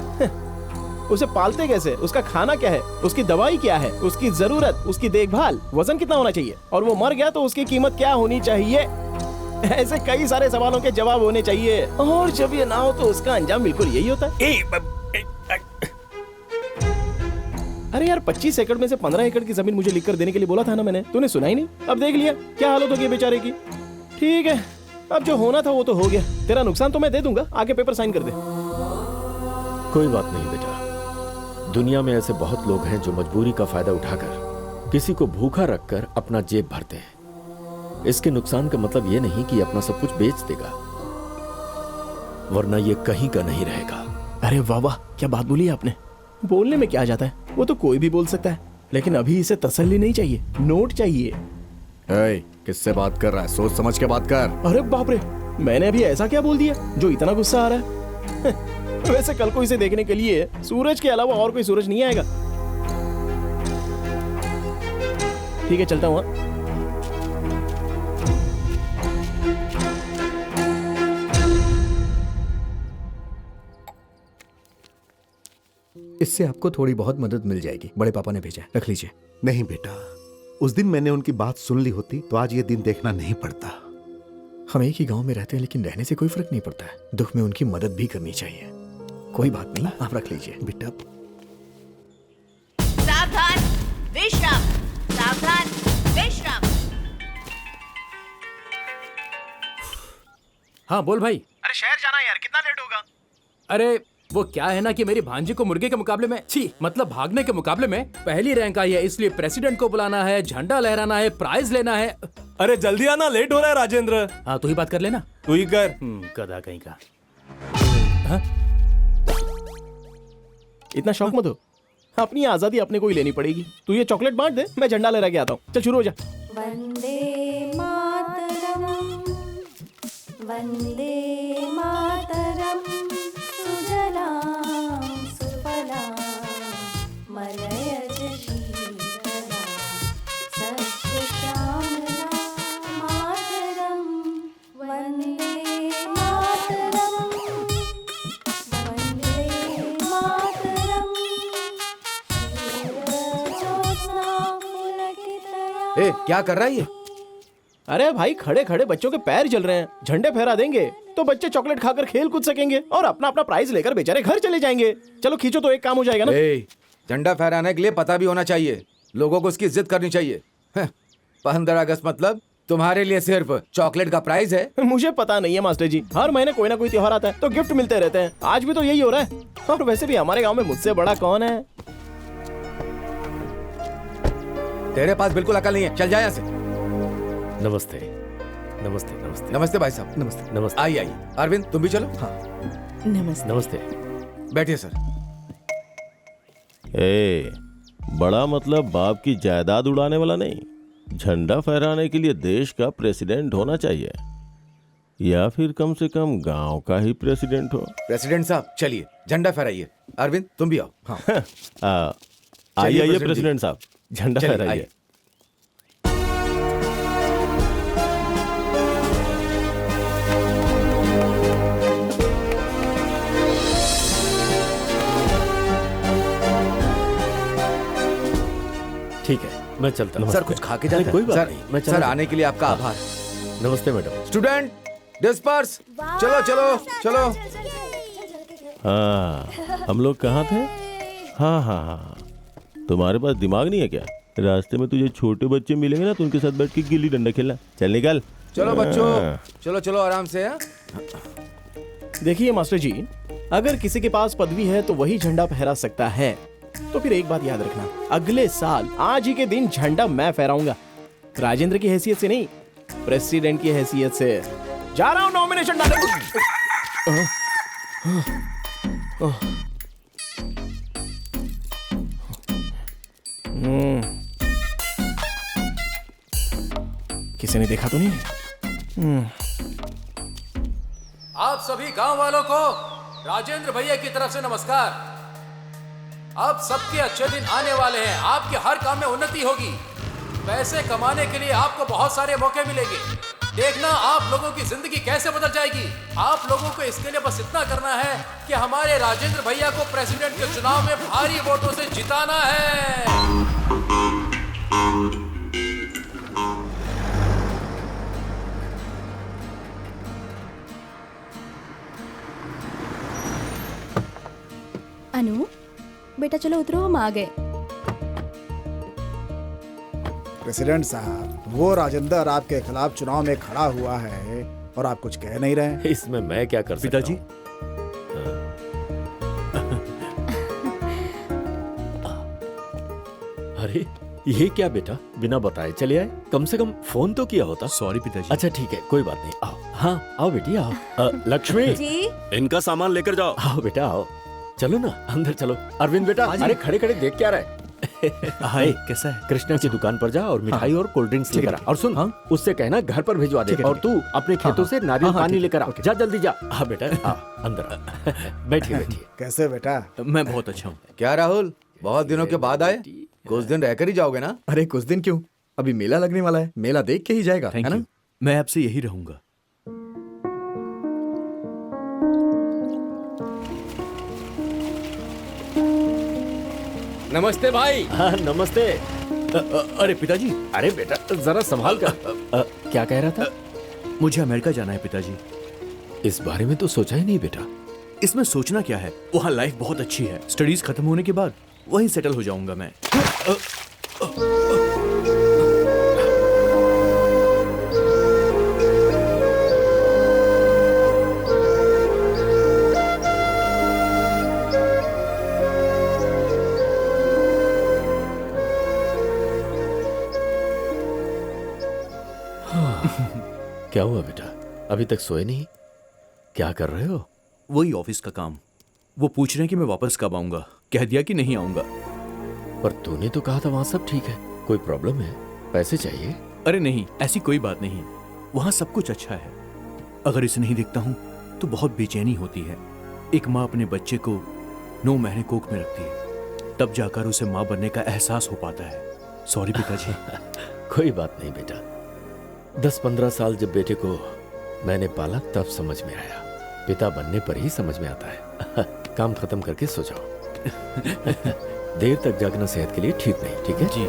उसे पालते कैसे, उसका खाना क्या है, उसकी दवाई क्या है, उसकी जरूरत, उसकी देखभाल, वजन कितना होना चाहिए, और वो मर गया तो उसकी कीमत क्या होनी चाहिए। ऐसे कई सारे सवालों के जवाब होने चाहिए, और जब ये ना हो तो उसका अंजाम बिल्कुल यही होता है। अरे यार 25 एकड़ में से 15 एकड़ की जमीन मुझे लिखकर देने के लिए बोला था ना मैंने, तूने सुना ही नहीं। अब देख लिया क्या हालत होगी बेचारे की। ठीक है, अब जो होना था वो तो हो गया, तेरा नुकसान तो मैं दे दूंगा, आगे पेपर साइन कर दे। कोई बात नहीं बेटा, दुनिया में ऐसे बहुत लोग हैं जो मजबूरी का फायदा उठाकर किसी को भूखा रखकर अपना जेब भरते हैं। इसके नुकसान का मतलब ये नहीं कि अपना सब कुछ बेच देगा, वरना ये कहीं का नहीं रहेगा। अरे वाह वाह, क्या बात बोली आपने। बोलने में क्या जाता है, वो तो कोई भी बोल सकता है, लेकिन अभी इसे तसल्ली नहीं चाहिए, नोट चाहिए। किससे बात कर रहा है, सोच समझ के बात कर। अरे बाप रे, मैंने अभी ऐसा क्या बोल दिया जो इतना गुस्सा आ रहा है। वैसे कल को इसे देखने के लिए सूरज के अलावा और कोई सूरज नहीं आएगा। ठीक है, चलता हूँ। इससे आपको थोड़ी बहुत मदद मिल जाएगी, बड़े पापा ने भेजा है, रख लीजिए। नहीं बेटा, उस दिन मैंने उनकी बात सुन ली होती तो आज ये दिन देखना नहीं पड़ता। हम एक ही गांव में रहते हैं, लेकिन रहने से कोई फर्क नहीं पड़ता है। दुख में उनकी मदद भी करनी चाहिए। कोई बात नहीं, आप रख लीजिए बेटा। सावधान, विश्राम, सावधान, विश्राम। हाँ बोल भाई। अरे शहर जाना है यार, कितना लेट होगा? अरे वो क्या है ना कि मेरी भांजी को मुर्गे के मुकाबले में मतलब भागने के मुकाबले में पहली रैंक आई है, इसलिए प्रेसिडेंट को बुलाना है, झंडा लहराना है, प्राइज लेना है। अरे जल्दी आना, लेट हो रहा है राजेंद्र। हाँ तू ही बात कर लेना। तू ही कर। गधा कहीं का। हाँ? इतना शौक मत हो, अपनी आजादी अपने को ही लेनी पड़ेगी। तू ये चॉकलेट बांट दे, मैं झंडा लहरा के आता हूँ। चल शुरू हो जा। वंदे मातरम, वंदे मातरम, सुजलां सुफलां मलयज शीतलां सस्यश्यामलां मातरम, वंदे मातरम, वंदे मातरम, ज्योत्स्ना पुलकितया। ए, क्या कर रहा है ये? अरे भाई, खड़े खड़े बच्चों के पैर जल रहे हैं, झंडे फहरा देंगे तो बच्चे चॉकलेट खाकर खेल कूद सकेंगे और अपना अपना प्राइज लेकर बेचारे घर चले जाएंगे। चलो खींचो तो एक काम हो जाएगा ना। झंडा फहराने के लिए पता भी होना चाहिए, लोगों को उसकी इज्जत करनी चाहिए। 15 अगस्त मतलब तुम्हारे लिए सिर्फ चॉकलेट का प्राइज है? मुझे पता नहीं है मास्टर जी, हर महीने कोई ना कोई त्योहार आता है तो गिफ्ट मिलते रहते हैं, आज भी तो यही हो रहा है। और वैसे भी हमारे गाँव में मुझसे बड़ा कौन है? तेरे पास बिल्कुल अकल नहीं है, चल जा यहाँ से। नमस्ते नमस्ते नमस्ते नमस्ते भाई साहब। नमस्ते नमस्ते। आइए आइए, अरविंद तुम भी चलो। हाँ नमस्ते। नमस्ते। बैठिए सर। बड़ा मतलब बाप की जायदाद उड़ाने वाला नहीं, झंडा फहराने के लिए देश का प्रेसिडेंट होना चाहिए, या फिर कम से कम गांव का ही प्रेसिडेंट हो। प्रेसिडेंट साहब चलिए झंडा फहराइए। अरविंद तुम भी आओ। हाँ आइए प्रेसिडेंट साहब, झंडा फहराइए। ठीक है, मैं चलता हूँ। सर कुछ खा के जाते कोई बात सर, नहीं, मैं सर आने के लिए आपका आभार। नमस्ते मैडम। स्टूडेंट डिस्पर्स, चलो चलो चलो। हाँ, हम लोग कहाँ थे? हाँ हाँ हाँ, तुम्हारे पास दिमाग नहीं है क्या? रास्ते में तुझे छोटे बच्चे मिलेंगे ना तो उनके साथ बैठ के गिल्ली डंडा खेलना। चल निकल। चलो बच्चों, चलो चलो आराम से। देखिए मास्टर जी, अगर किसी के पास पदवी है तो वही झंडा फहरा सकता है, तो फिर एक बात याद रखना, अगले साल आज ही के दिन झंडा मैं फहराऊंगा, राजेंद्र की हैसियत से नहीं, प्रेसिडेंट की हैसियत से। जा रहा हूं नॉमिनेशन डालने। किसी ने देखा तो नहीं? आप सभी गांव वालों को राजेंद्र भैया की तरफ से नमस्कार। अब सबके अच्छे दिन आने वाले हैं, आपके हर काम में उन्नति होगी, पैसे कमाने के लिए आपको बहुत सारे मौके मिलेंगे। देखना आप लोगों की जिंदगी कैसे बदल जाएगी। आप लोगों को इसके लिए बस इतना करना है कि हमारे राजेंद्र भैया को प्रेसिडेंट के चुनाव में भारी वोटों से जिताना है। अनु बेटा चलो उतरो, हम आ गए। प्रेसिडेंट साहब, वो राजेंद्र आपके खिलाफ चुनाव में खड़ा हुआ है और आप कुछ कह नहीं रहे। इसमें मैं क्या कर सकता पिताजी? अरे ये क्या बेटा, बिना बताए चले आए? कम से कम फोन तो किया होता। सॉरी पिताजी। अच्छा ठीक है, कोई बात नहीं, आओ। हाँ आओ बेटी आओ। लक्ष्मी जी? इनका सामान लेकर जाओ। आओ बेटा आओ, चलो ना अंदर चलो। अरविंद बेटा, अरे खड़े खड़े देख क्या रहा है? हाय, कैसा है? कृष्णा की दुकान पर जा और मिठाई और कोल्ड ड्रिंक्स लेकर आ। और सुन, उससे कहना घर पर भिजवा दे। और तू अपने खेतों से नारियल पानी लेकर आ। जा जल्दी जा। हाँ बेटा आ, अंदर आ। बैठिए बैठिए। कैसे बेटा? मैं बहुत अच्छा हूँ। क्या राहुल, बहुत दिनों के बाद आए? कुछ दिन रहकर ही जाओगे ना? अरे कुछ दिन क्यों, अभी मेला लगने वाला है, मेला देख के ही जाएगा, है ना? मैं आपसे यही रहूंगा। नमस्ते भाई। हाँ नमस्ते। अरे पिताजी। अरे बेटा जरा संभाल कर। क्या कह रहा था? मुझे अमेरिका जाना है पिताजी। इस बारे में तो सोचा ही नहीं बेटा। इसमें सोचना क्या है, वहाँ लाइफ बहुत अच्छी है। स्टडीज खत्म होने के बाद वहीं सेटल हो जाऊंगा मैं। क्या हुआ बेटा, अभी तक सोए नहीं? क्या कर रहे हो? वही ऑफिस का काम। वो पूछ रहे हैं कि मैं वापस कब आऊंगा। कह दिया कि नहीं आऊंगा। पर तूने तो कहा था वहां सब ठीक है। कोई प्रॉब्लम है? पैसे चाहिए? अरे नहीं, ऐसी कोई बात नहीं। वहां सब कुछ अच्छा है। अगर इसे नहीं देखता हूं तो बहुत बेचैनी होती है। एक माँ अपने बच्चे को 9 महीने कोख में रखती है, तब जाकर उसे माँ बनने का एहसास हो पाता है। सॉरी पिताजी। कोई बात नहीं बेटा, 10-15 साल जब बेटे को मैंने पाला तब समझ में आया। पिता बनने पर ही समझ में आता है। काम खत्म करके सो जाओ। देर तक जागना सेहत के लिए ठीक नहीं, ठीक है? जी।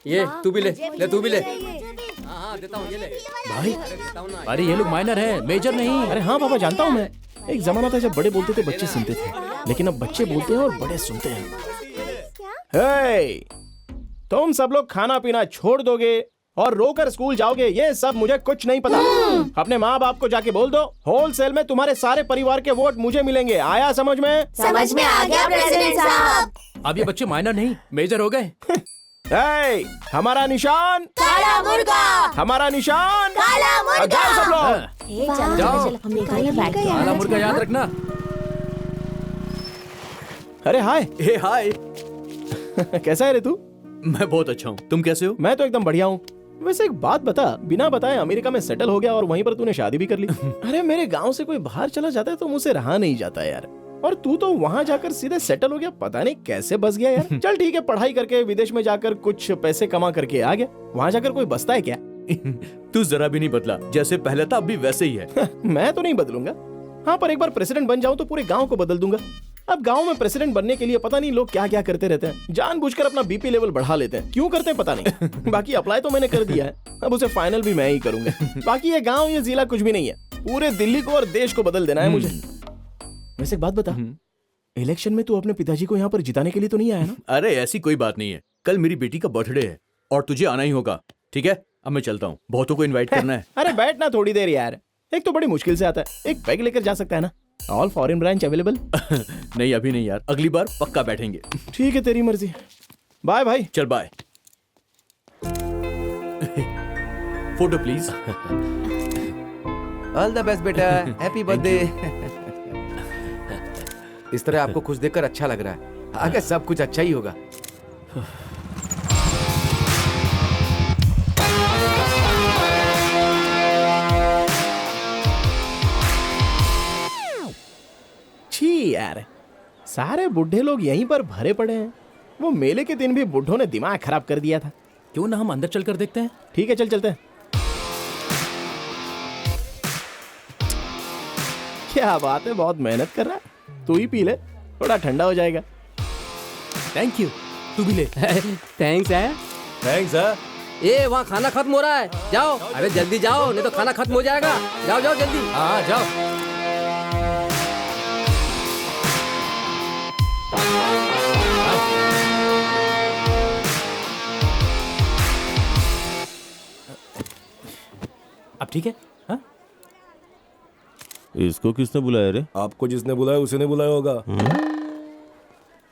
ये तू भी ले तू भी ले। हाँ देता हूँ, ये ले भाई। अरे ये लोग माइनर है, मेजर नहीं। अरे हाँ बाबा, जानता हूँ मैं। एक जमाना था जब बड़े बोलते थे बच्चे सुनते थे, लेकिन अब बच्चे बोलते हैं और बड़े सुनते हैं। हे, तुम सब लोग खाना पीना छोड़ दोगे और रोकर स्कूल जाओगे, ये सब मुझे कुछ नहीं पता। अपने माँ बाप को जाके बोल दो, होलसेल में तुम्हारे सारे परिवार के वोट मुझे मिलेंगे। आया समझ में? समझ में आ गया प्रेसिडेंट साहब। अब ये बच्चे माइनर नहीं मेजर हो गए। हमारा निशान काला मुर्गा। हमारा निशान काला मुर्गा। जाओ सब लोग। जाओ। काला मुर्गा याद रखना। अरे हाय। हे हाय। कैसा है रे तू? मैं बहुत अच्छा हूँ, तुम कैसे हो? मैं तो एकदम बढ़िया हूँ। वैसे एक बात बता, बिना बताए अमेरिका में सेटल हो गया और वहीं पर तूने शादी भी कर ली। अरे मेरे गांव से कोई बाहर चला जाता है तो मुझसे रहा नहीं जाता यार। और तू तो वहां जाकर सीधे सेटल हो गया, पता नहीं कैसे बस गया यार। चल ठीक है, पढ़ाई करके विदेश में जाकर कुछ पैसे कमा करके आ गया। वहां जाकर कोई बसता है क्या? तू जरा भी नहीं बदला, जैसे पहले था अब भी वैसे ही है। मैं तो नहीं बदलूंगा। हाँ, पर एक बार प्रेसिडेंट बन जाऊं तो पूरे गांव को बदल दूंगा। अब गांव में प्रेसिडेंट बनने के लिए पता नहीं लोग क्या क्या करते रहते हैं, जानबूझकर अपना बीपी लेवल बढ़ा लेते हैं। क्यों करते हैं पता नहीं। बाकी अप्लाई तो मैंने कर दिया है, अब उसे फाइनल भी मैं ही करूंगा। बाकी ये गांव ये जिला कुछ भी नहीं है, पूरे दिल्ली को और देश को बदल देना है मुझे। वैसे एक बात बता, इलेक्शन में तू अपने पिताजी को यहाँ पर जिताने के लिए तो नहीं आया ना? अरे ऐसी कोई बात नहीं है, कल मेरी बेटी का बर्थडे है और तुझे आना ही होगा। ठीक है, अब मैं चलता हूँ, बहुतों को इनवाइट करना है। अरे बैठना थोड़ी देर यार, एक तो बड़ी मुश्किल से आता है, एक पैग लेकर जा सकता है ना? All foreign branch available? नहीं अभी नहीं यार, अगली बार पक्का बैठेंगे। ठीक है, तेरी मर्जी। बाय भाई। चल bye. Photo please. All the best बेटा, हैप्पी बर्थडे। इस तरह आपको खुश देखकर अच्छा लग रहा है, आगे सब कुछ अच्छा ही होगा। छी यार, सारे बुढ़े लोग यहीं पर भरे पड़े हैं। वो मेले के दिन भी बुढ़ों ने दिमाग खराब कर दिया था। क्यों ना हम अंदर चलकर देखते हैं? ठीक है, चल चलते हैं। क्या बात है, बहुत मेहनत कर रहा है। तू ही पी ले, थोड़ा ठंडा हो जाएगा। Thank you. तू भी ले। थैंक्स है। थैंक्स है। ए वहाँ खाना खत्म हो रहा है, जाओ। अरे जल्दी जाओ, नहीं तो खाना खत्म हो जाएगा। जाओ जाओ जल्दी। हाँ जाओ। अब ठीक है? हाँ? इसको किसने बुलाया रे? आपको जिसने बुलाया उसी ने बुलाया होगा।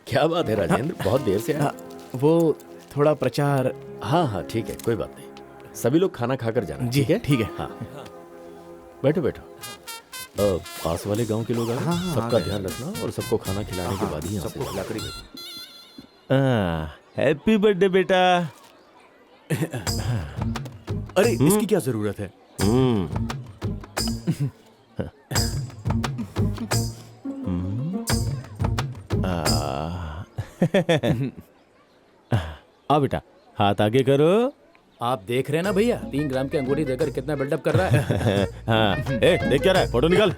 क्या बात है राजेंद्र, बहुत देर से आए। वो थोड़ा प्रचार। हाँ हाँ ठीक है, कोई बात नहीं। सभी लोग खाना खाकर जाना। जी है, ठीक है। हाँ बैठो बैठो। पास वाले गांव के लोग आए। सबका ध्यान रखना और सबको खाना खिलाने के बाद ही यहाँ से सबको खिलाकर ही हैप्पी बर्थडे बेटा। अरे इसकी क्या जरूरत है? आ बेटा, हाथ आगे करो। आप देख रहे हैं ना भैया, 3 ग्राम की अंगूठी देकर कितना बिल्डअप कर रहा है। हाँ, देख क्या रहा है, फोटो निकाल।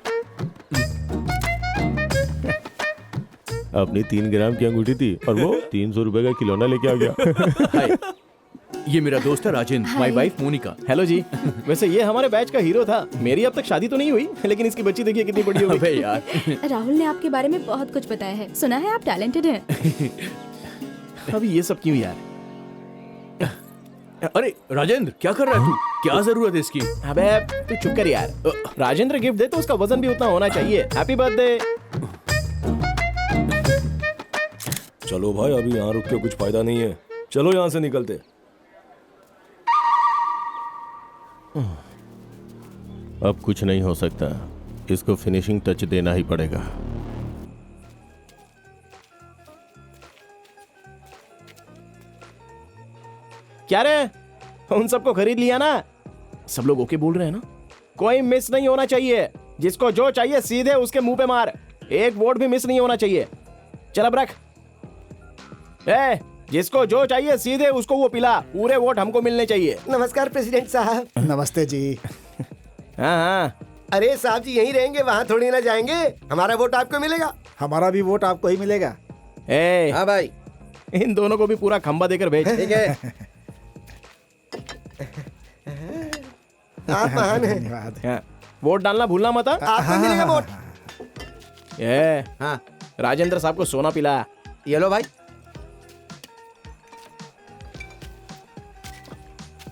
अपनी 3 ग्राम की अंगूठी थी और वो 300 रुपए का खिलौना लेके आ गया। हाय, ये मेरा दोस्त है Rajendra, my wife Monika. Hello ji. वैसे ये हमारे बैच का हीरो था। मेरी अब तक शादी तो नहीं हुई, लेकिन इसकी बच्ची देखिए कितनी बड़ी हो गई। यार राहुल ने आपके बारे में बहुत कुछ बताया है, सुना है आप टैलेंटेड हैं। अभी ये सब क्यों यार? अरे राजेंद्र क्या कर रहा है तू? क्या जरूरत है इसकी? अबे तू चुप कर यार। राजेंद्र गिफ्ट दे तो उसका वजन भी उतना होना चाहिए। Happy birthday. चलो भाई, अभी यहाँ रुक के कुछ फायदा नहीं है। चलो यहाँ से निकलते। अब कुछ नहीं हो सकता, इसको फिनिशिंग टच देना ही पड़ेगा। क्या रे, उन सबको खरीद लिया ना? सब लोग ओके बोल रहे हैं ना? कोई मिस नहीं होना चाहिए। जिसको जो चाहिए सीधे उसके मुंह पे मार। एक वोट भी मिस नहीं होना चाहिए। चल अब रख। जिसको जो चाहिए सीधे उसको वो पिला। पूरे वोट हमको मिलने चाहिए। नमस्कार प्रेसिडेंट साहब। नमस्ते जी। हाँ। अरे साहब जी यहीं रहेंगे, वहाँ थोड़ी ना जाएंगे। हमारा वोट आपको मिलेगा। हमारा भी वोट आपको ही मिलेगा। हाँ भाई, इन दोनों को भी पूरा खंबा देकर भेज। ठीक है। आप महान हैं। धन्यवाद। वोट डालना भूलना मत। आपको मिलेगा वोट। हाँ, राजेंद्र साहब को सोना पिला। ये लो भाई।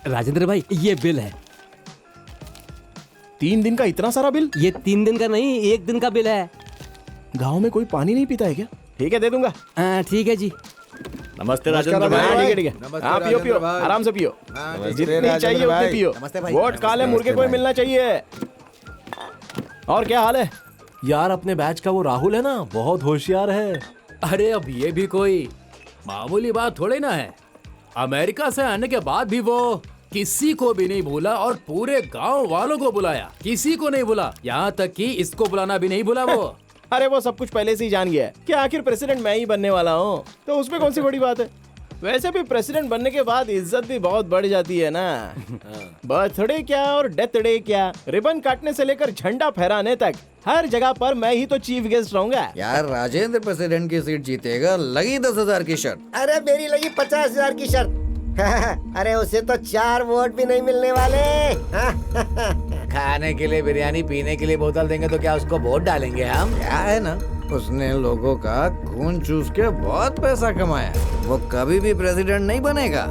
राजेंद्र भाई ये बिल है। 3 दिन का इतना सारा बिल? ये 3 दिन का नहीं, 1 दिन का बिल है। गांव में कोई पानी नहीं पीता है क्या? ठीक है, दे दूंगा। ठीक है जी। नमस्ते राजेंद्र भाई। ठीक है, हाँ पियो पियो, आराम से पियो, जितनी चाहिए उतनी पियो। वोट काले मुर्गे को ही मिलना चाहिए। और क्या हाल है यार? अपने बैच का वो राहुल है ना, बहुत होशियार है। अरे अब ये भी कोई मामूली बात थोड़ी ना है। अमेरिका से आने के बाद भी वो किसी को भी नहीं भूला और पूरे गांव वालों को बुलाया। किसी को नहीं भूला, यहाँ तक कि इसको बुलाना भी नहीं भूला वो। अरे वो सब कुछ पहले से ही जान गया है कि आखिर प्रेसिडेंट मैं ही बनने वाला हूँ, तो उसमें कौन सी बड़ी बात है। वैसे भी प्रेसिडेंट बनने के बाद इज्जत भी बहुत बढ़ जाती है ना। बर्थडे क्या और डेथ डे क्या, रिबन काटने से लेकर झंडा फहराने तक हर जगह पर मैं ही तो चीफ गेस्ट रहूंगा। यार राजेंद्र प्रेसिडेंट की सीट जीतेगा, लगी 10,000 की शर्त। अरे मेरी लगी 50,000 की शर्त। अरे उसे तो 4 वोट भी नहीं मिलने वाले। खाने के लिए बिरयानी, पीने के लिए बोतल देंगे तो क्या उसको वोट डालेंगे हम? क्या है ना, उसने लोगों का खून चूस के बहुत पैसा कमाया। वो कभी भी प्रेसिडेंट नहीं बनेगा।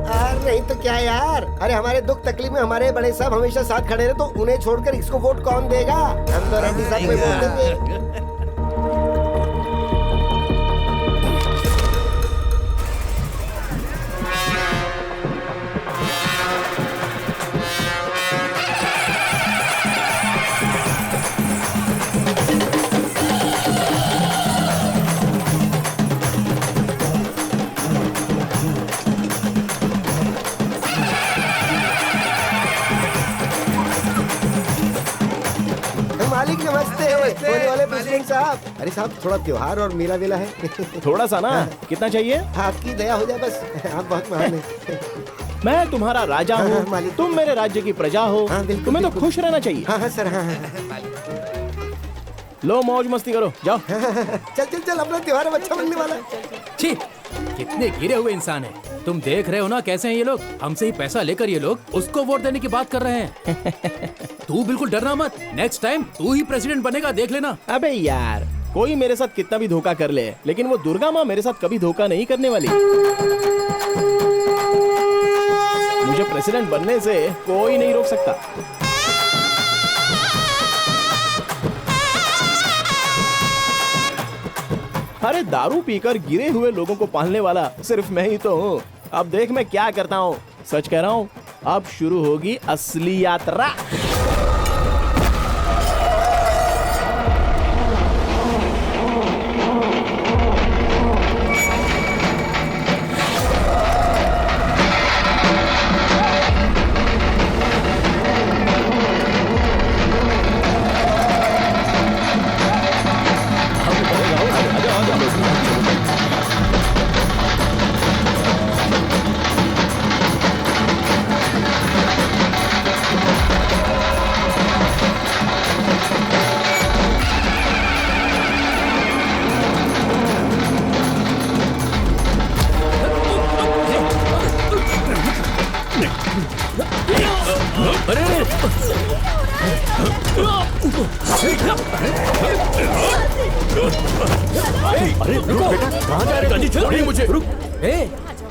यार नहीं तो क्या यार। अरे हमारे दुख तकलीफ में हमारे बड़े साहब हमेशा साथ खड़े रहे, तो उन्हें छोड़कर इसको वोट कौन देगा? हम तो रेड्डी साहब को वोट देंगे। मालिक नमस्ते। होने वाले प्रेसिडेंट साहब। अरे साहब थोड़ा त्योहार और मेला वेला है। थोड़ा सा ना, कितना चाहिए? आपकी दया हो जाए बस, आप बहुत महान हैं। मैं तुम्हारा राजा हूँ, तुम मेरे राज्य की प्रजा हो, तुम्हें तो खुश रहना चाहिए। हाँ सर, हाँ। लो मौज मस्ती करो, जाओ। चल चल चल, अपना त्योहार अच्छा बनने वाला है। छी, कितने गिरे हुए इंसान हैं। तुम देख रहे हो ना कैसे हैं ये लोग। हमसे ही पैसा लेकर ये लोग उसको वोट देने की बात कर रहे हैं। तू बिल्कुल डरना मत, नेक्स्ट टाइम तू ही प्रेसिडेंट बनेगा, देख लेना। अबे यार, कोई मेरे साथ कितना भी धोखा कर ले, लेकिन वो दुर्गा माँ मेरे साथ कभी धोखा नहीं करने वाली। मुझे प्रेसिडेंट बनने से कोई नहीं रोक सकता। अरे दारू पीकर गिरे हुए लोगों को पालने वाला सिर्फ मैं ही तो हूँ। अब देख मैं क्या करता हूँ। सच कह रहा हूँ, अब शुरू होगी असली यात्रा।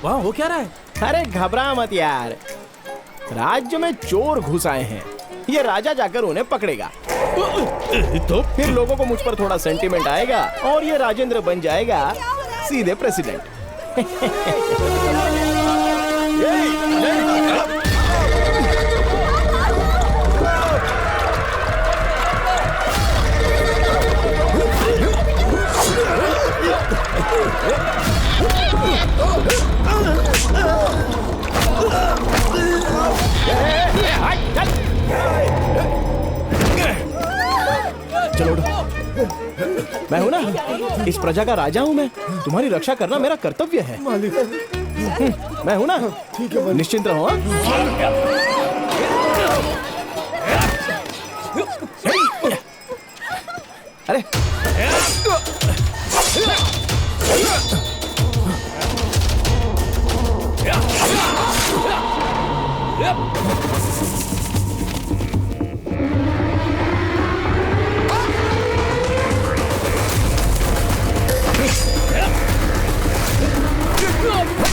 वहाँ हो क्या रहा है? अरे घबरा मत यार, राज्य में चोर घुस आए हैं। ये राजा जाकर उन्हें पकड़ेगा, तो फिर लोगों को मुझ पर थोड़ा सेंटीमेंट आएगा और ये राजेंद्र बन जाएगा सीधे प्रेसिडेंट। चलो उठो। मैं हूं ना, इस प्रजा का राजा हूं मैं। तुम्हारी रक्षा करना मेरा कर्तव्य है। मैं हूं ना, ठीक है, निश्चिंत रहो। अरे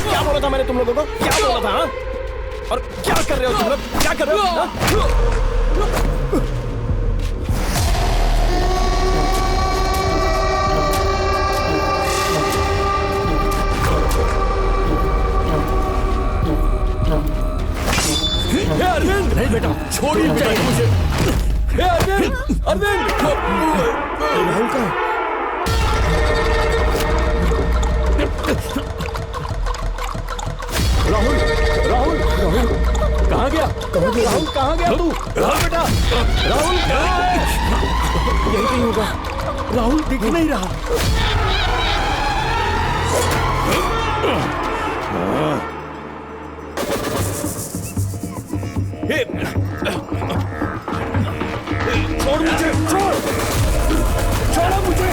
क्या बोला था मैंने तुम लोगों को? क्या बोला था? हाँ? और क्या कर रहे हो तुम लोग? क्या कर रहे हो? हाँ? अरविंद, नहीं बेटा, छोड़िए मुझे। अरविंद, अरविंद, राहुल का राहुल, राहुल, राहुल, कहाँ गया? राहुल कहाँ गया तू? राहुल बेटा, राहुल यही कहीं होगा। राहुल दिख नहीं रहा। छोड़ मुझे, छोड़, छोड़ो मुझे।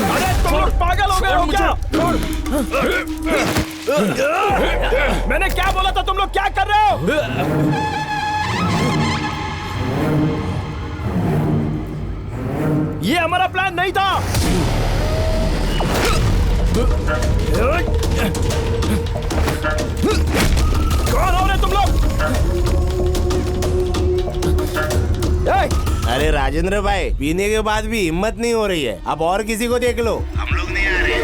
अरे तुम लोग पागल हो गए हो क्या? मैंने क्या बोला था? तुम लोग क्या कर रहे हो? ये हमारा प्लान नहीं था। कौन हो रहे तुम लोग? अरे राजेंद्र भाई, पीने के बाद भी हिम्मत नहीं हो रही है। अब और किसी को देख लो। हम लोग नहीं आ रहे।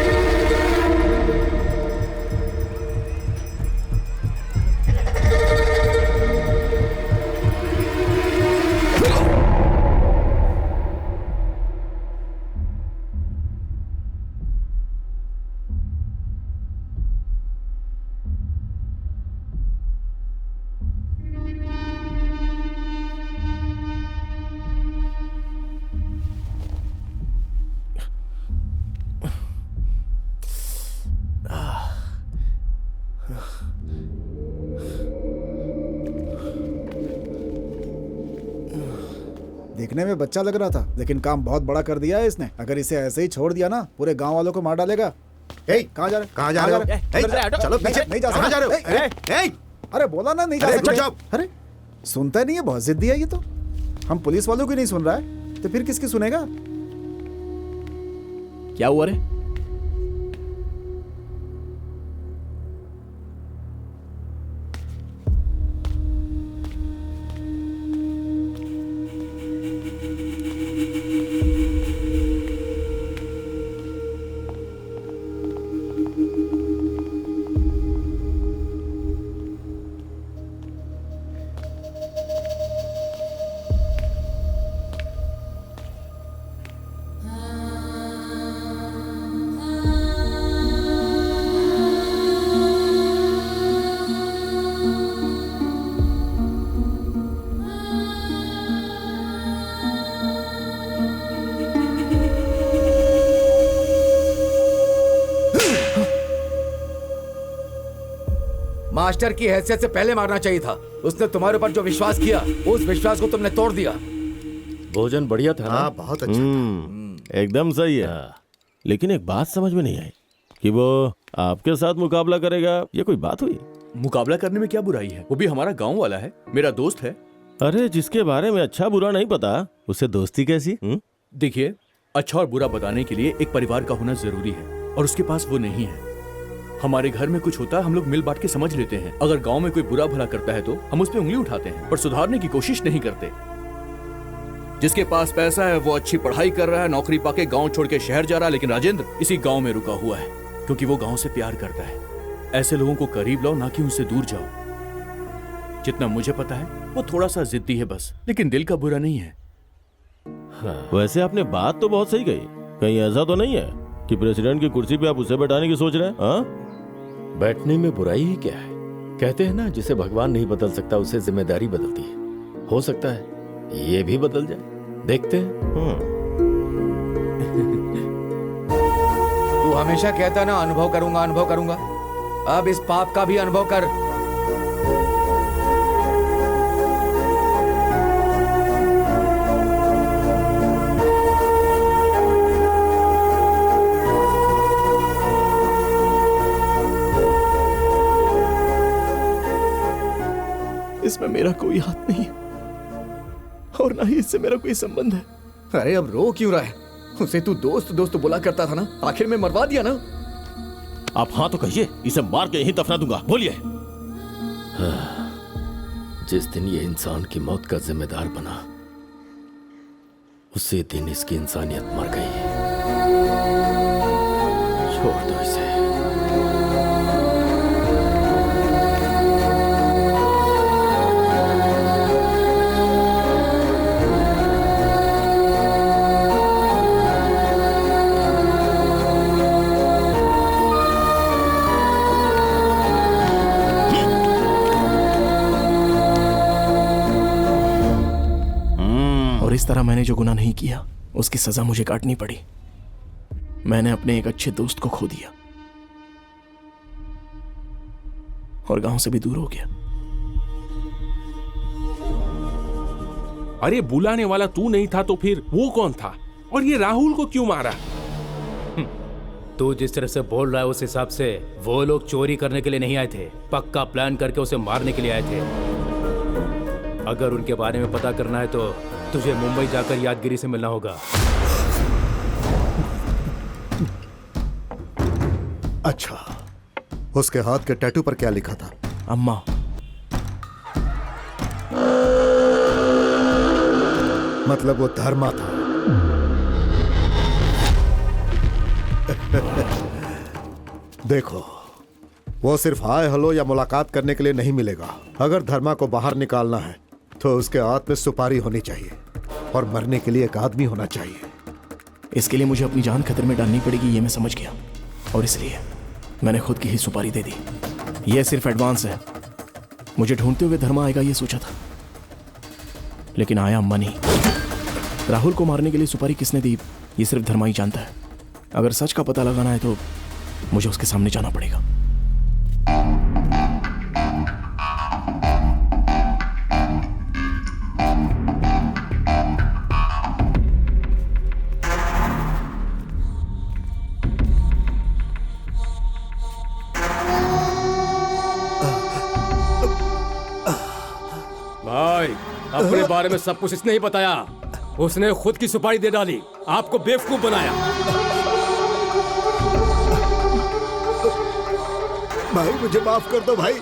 देखने में बच्चा लग रहा था, लेकिन काम बहुत बड़ा कर दिया है इसने। अगर इसे ऐसे ही छोड़ दिया ना, पूरे गांव वालों को मार डालेगा। कहाँ जा रहे? कहाँ जा रहे हो? चलो पीछे। नहीं जा कहाँ जा रहे सकते। हो? अरे बोला ना नहीं जा सकते। अरे सुनता ही नहीं है, बहुत जिद्दी है ये तो। हम पुलिस वालों की नहीं सुन रहा है तो फिर किसकी सुनेगा? क्या हुआ रे? मास्टर की हैसियत से पहले मारना चाहिए था। उसने तुम्हारे ऊपर जो विश्वास किया, उस विश्वास को तुमने तोड़ दिया। भोजन बढ़िया था ना? हाँ, बहुत अच्छा था। एकदम सही है। लेकिन एक बात समझ में नहीं आई कि वो आपके साथ मुकाबला करेगा। ये कोई बात हुई? मुकाबला करने में क्या बुराई है? वो भी हमारा गांव वाला है, मेरा दोस्त है। अरे जिसके बारे में अच्छा बुरा नहीं पता, उससे दोस्ती कैसी? देखिए, अच्छा और बुरा बताने के लिए एक परिवार का होना जरूरी है, और उसके पास वो नहीं है। हमारे घर में कुछ होता है, हम लोग मिल बांट के समझ लेते हैं। अगर गांव में कोई बुरा भला करता है तो हम उस पर उंगली उठाते हैं, पर सुधारने की कोशिश नहीं करते। जिसके पास पैसा है वो अच्छी पढ़ाई कर रहा है, नौकरी पाके गांव छोड़ के शहर जा रहा है, लेकिन राजेंद्र इसी गांव में रुका हुआ है क्योंकि वो गांव से प्यार करता है। ऐसे लोगों को करीब लाओ, ना कि उनसे दूर जाओ। जितना मुझे पता है वो थोड़ा सा जिद्दी है बस, लेकिन दिल का बुरा नहीं है। वैसे आपने बात तो बहुत सही कही। कहीं ऐसा तो नहीं है कि प्रेसिडेंट की कुर्सी पे आप उसे बैठाने की सोच रहे हैं? हाँ? बैठने में बुराई ही क्या है? कहते हैं ना, जिसे भगवान नहीं बदल सकता उसे जिम्मेदारी बदलती है। हो सकता है ये भी बदल जाए, देखते हैं। तू हमेशा कहता ना अनुभव करूंगा, अनुभव करूंगा। अब इस पाप का भी अनुभव कर। इसमें मेरा कोई हाथ नहीं है और ना ही इससे मेरा कोई संबंध है। अरे अब रो क्यों रहा है? उसे तू दोस्त दोस्त बोला करता था ना, आखिर में मरवा दिया ना। आप हाँ तो कहिए, इसे मार के यहीं दफना दूंगा। बोलिए। जिस दिन ये इंसान की मौत का जिम्मेदार बना, उसी दिन इसकी इंसानियत मर गई। छोड़ दो इसे। इस तरह मैंने जो गुनाह नहीं किया उसकी सजा मुझे काटनी पड़ी। मैंने अपने एक अच्छे दोस्त को खो दिया और गांव से भी दूर हो गया। अरे बुलाने वाला तू नहीं था तो फिर वो कौन था? और ये राहुल को क्यों मारा? तू जिस तरह से बोल रहा है उस हिसाब से वो लोग चोरी करने के लिए नहीं आए थे, पक्का प्लान करके उसे मारने के लिए आए थे। अगर उनके बारे में पता करना है तो तुझे मुंबई जाकर यादगिरी से मिलना होगा। अच्छा, उसके हाथ के टैटू पर क्या लिखा था? अम्मा। मतलब वो धर्मा था। देखो, वो सिर्फ हाय हेलो या मुलाकात करने के लिए नहीं मिलेगा। अगर धर्मा को बाहर निकालना है तो उसके हाथ में सुपारी होनी चाहिए और मरने के लिए एक आदमी होना चाहिए। इसके लिए मुझे अपनी जान खतरे में डालनी पड़ेगी, ये मैं समझ गया, और इसलिए मैंने खुद की ही सुपारी दे दी। यह सिर्फ एडवांस है। मुझे ढूंढते हुए धर्मा आएगा ये सोचा था, लेकिन आया अम्मा नहीं। राहुल को मारने के लिए सुपारी किसने दी ये सिर्फ धर्मा ही जानता है। अगर सच का पता लगाना है तो मुझे उसके सामने जाना पड़ेगा। अपने बारे में सब कुछ इसने ही बताया। उसने खुद की सुपारी दे डाली, आपको बेवकूफ बनाया। भाई मुझे माफ कर दो भाई,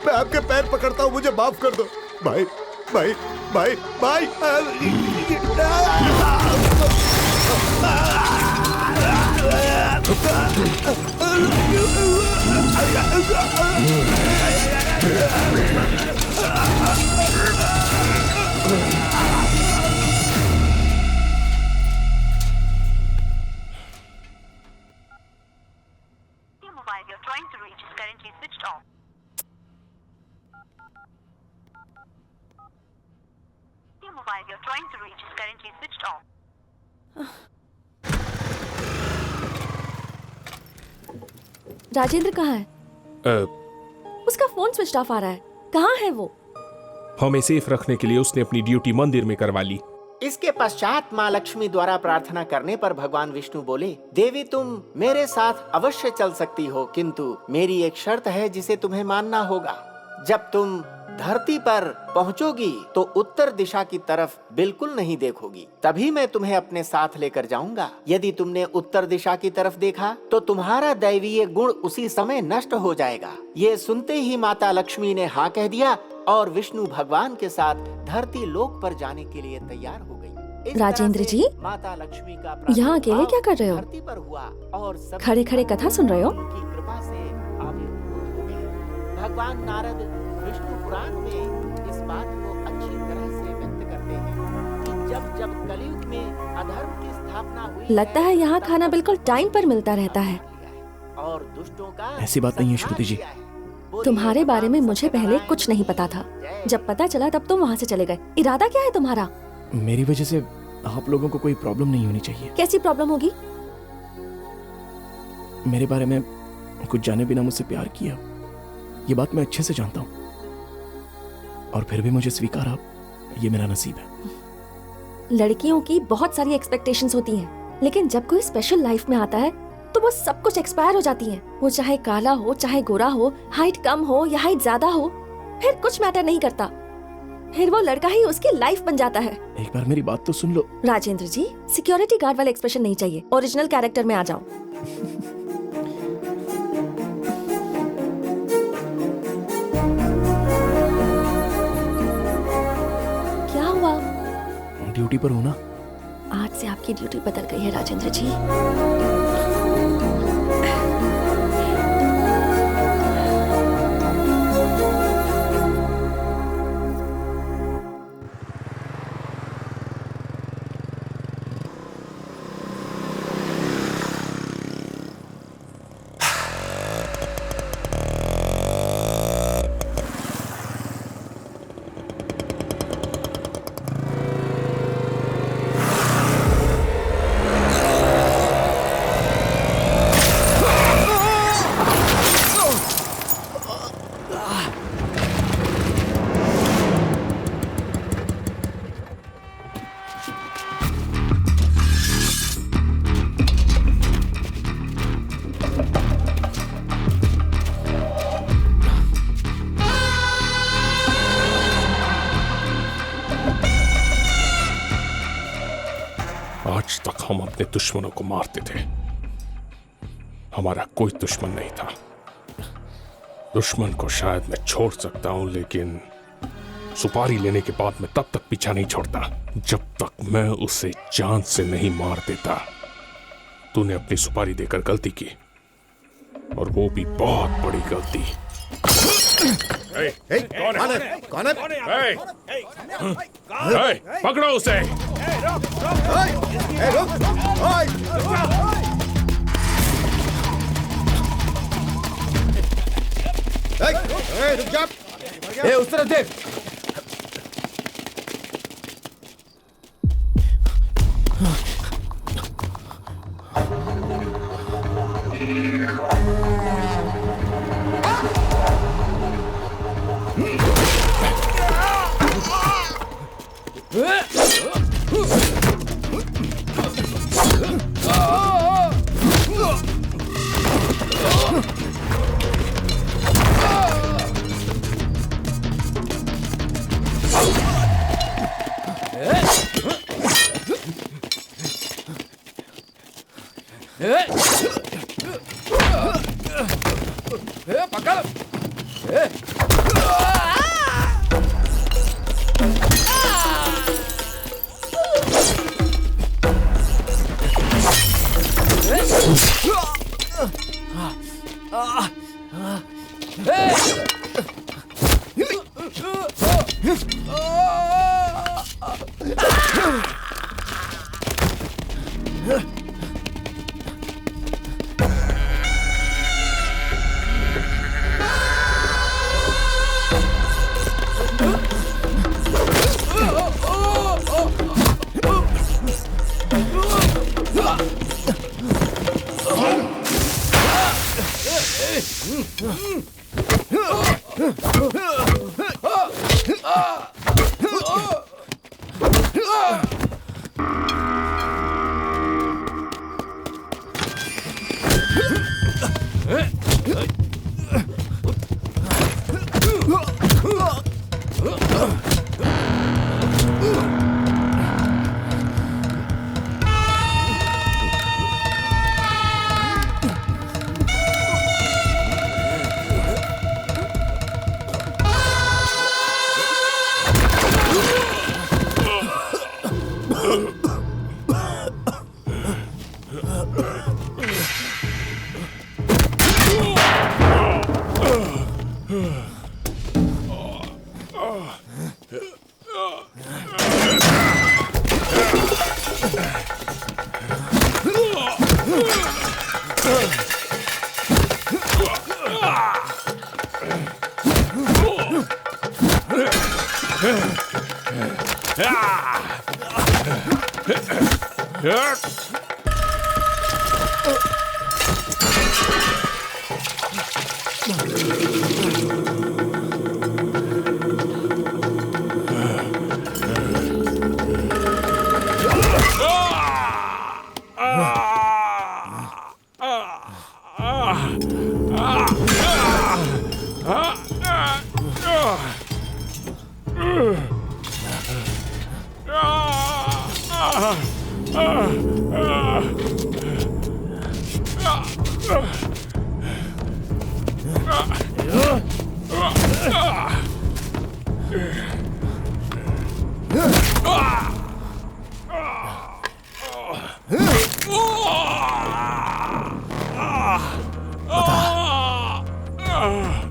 मैं आपके पैर पकड़ता हूँ, मुझे माफ कर दो भाई भाई भाई भाई। राजेंद्र कहाँ है? उसका फोन स्विच ऑफ आ रहा है। कहाँ है वो? हमें सेफ रखने के लिए उसने अपनी ड्यूटी मंदिर में करवा ली। इसके पश्चात माँ लक्ष्मी द्वारा प्रार्थना करने पर भगवान विष्णु बोले, देवी तुम मेरे साथ अवश्य चल सकती हो, किंतु मेरी एक शर्त है जिसे तुम्हें मानना होगा। जब तुम धरती पर पहुंचोगी तो उत्तर दिशा की तरफ बिल्कुल नहीं देखोगी, तभी मैं तुम्हें अपने साथ लेकर जाऊंगा। यदि तुमने उत्तर दिशा की तरफ देखा तो तुम्हारा दैवीय गुण उसी समय नष्ट हो जाएगा। ये सुनते ही माता लक्ष्मी ने हाँ कह दिया और विष्णु भगवान के साथ धरती लोक पर जाने के लिए तैयार हो गई। राजेंद्र जी, माता लक्ष्मी का यहाँ अकेले क्या कर रहे हो? धरती पर हुआ और खड़े खड़े कथा सुन रहे हो? की कृपा से आविर्भूत हो गए। भगवान नारद विष्णु पुराण में इस बात को अच्छी तरह से व्यक्त करते हैं कि जब जब कलयुग में अधर्म की स्थापना हुई, लगता है यहाँ खाना बिल्कुल टाइम पर मिलता रहता है। और दुष्टों का ऐसी बात नहीं है श्रुति जी। तुम्हारे बारे में मुझे पहले कुछ नहीं पता था, जब पता चला तब तुम वहाँ से चले गए। इरादा क्या है तुम्हारा? मेरी वजह से आप लोगों को कोई प्रॉब्लम नहीं होनी चाहिए। कैसी प्रॉब्लम होगी? मेरे बारे में कुछ जाने बिना मुझसे प्यार किया, ये बात मैं अच्छे से जानता हूँ, और फिर भी मुझे स्वीकारा, ये मेरा नसीब है। लड़कियों की बहुत सारी एक्सपेक्टेशंस होती हैं, लेकिन जब कोई स्पेशल लाइफ में आता है तो वो सब कुछ एक्सपायर हो जाती है। वो चाहे काला हो, चाहे गोरा हो, हाइट कम हो या हाइट ज्यादा हो, फिर कुछ मैटर नहीं करता। फिर वो लड़का ही उसकी लाइफ बन जाता है। एक बार मेरी बात तो सुन लो। राजेंद्र जी, सिक्योरिटी गार्ड वाले एक्सप्रेशन नहीं चाहिए, ओरिजिनल कैरेक्टर में आ जाओ। क्या हुआ? ड्यूटी पर हो ना? आज से आपकी ड्यूटी बदल गई है राजेंद्र जी। आज तक हम अपने दुश्मनों को मारते थे, हमारा कोई दुश्मन नहीं था। दुश्मन को शायद मैं छोड़ सकता हूं, लेकिन सुपारी लेने के बाद मैं तब तक पीछा नहीं छोड़ता जब तक मैं उसे जान से नहीं मार देता। तूने अपनी सुपारी देकर गलती की, और वो भी बहुत बड़ी गलती। कौन है? कौन है? पकड़ो उसे। रुक जा। उस तरफ देख।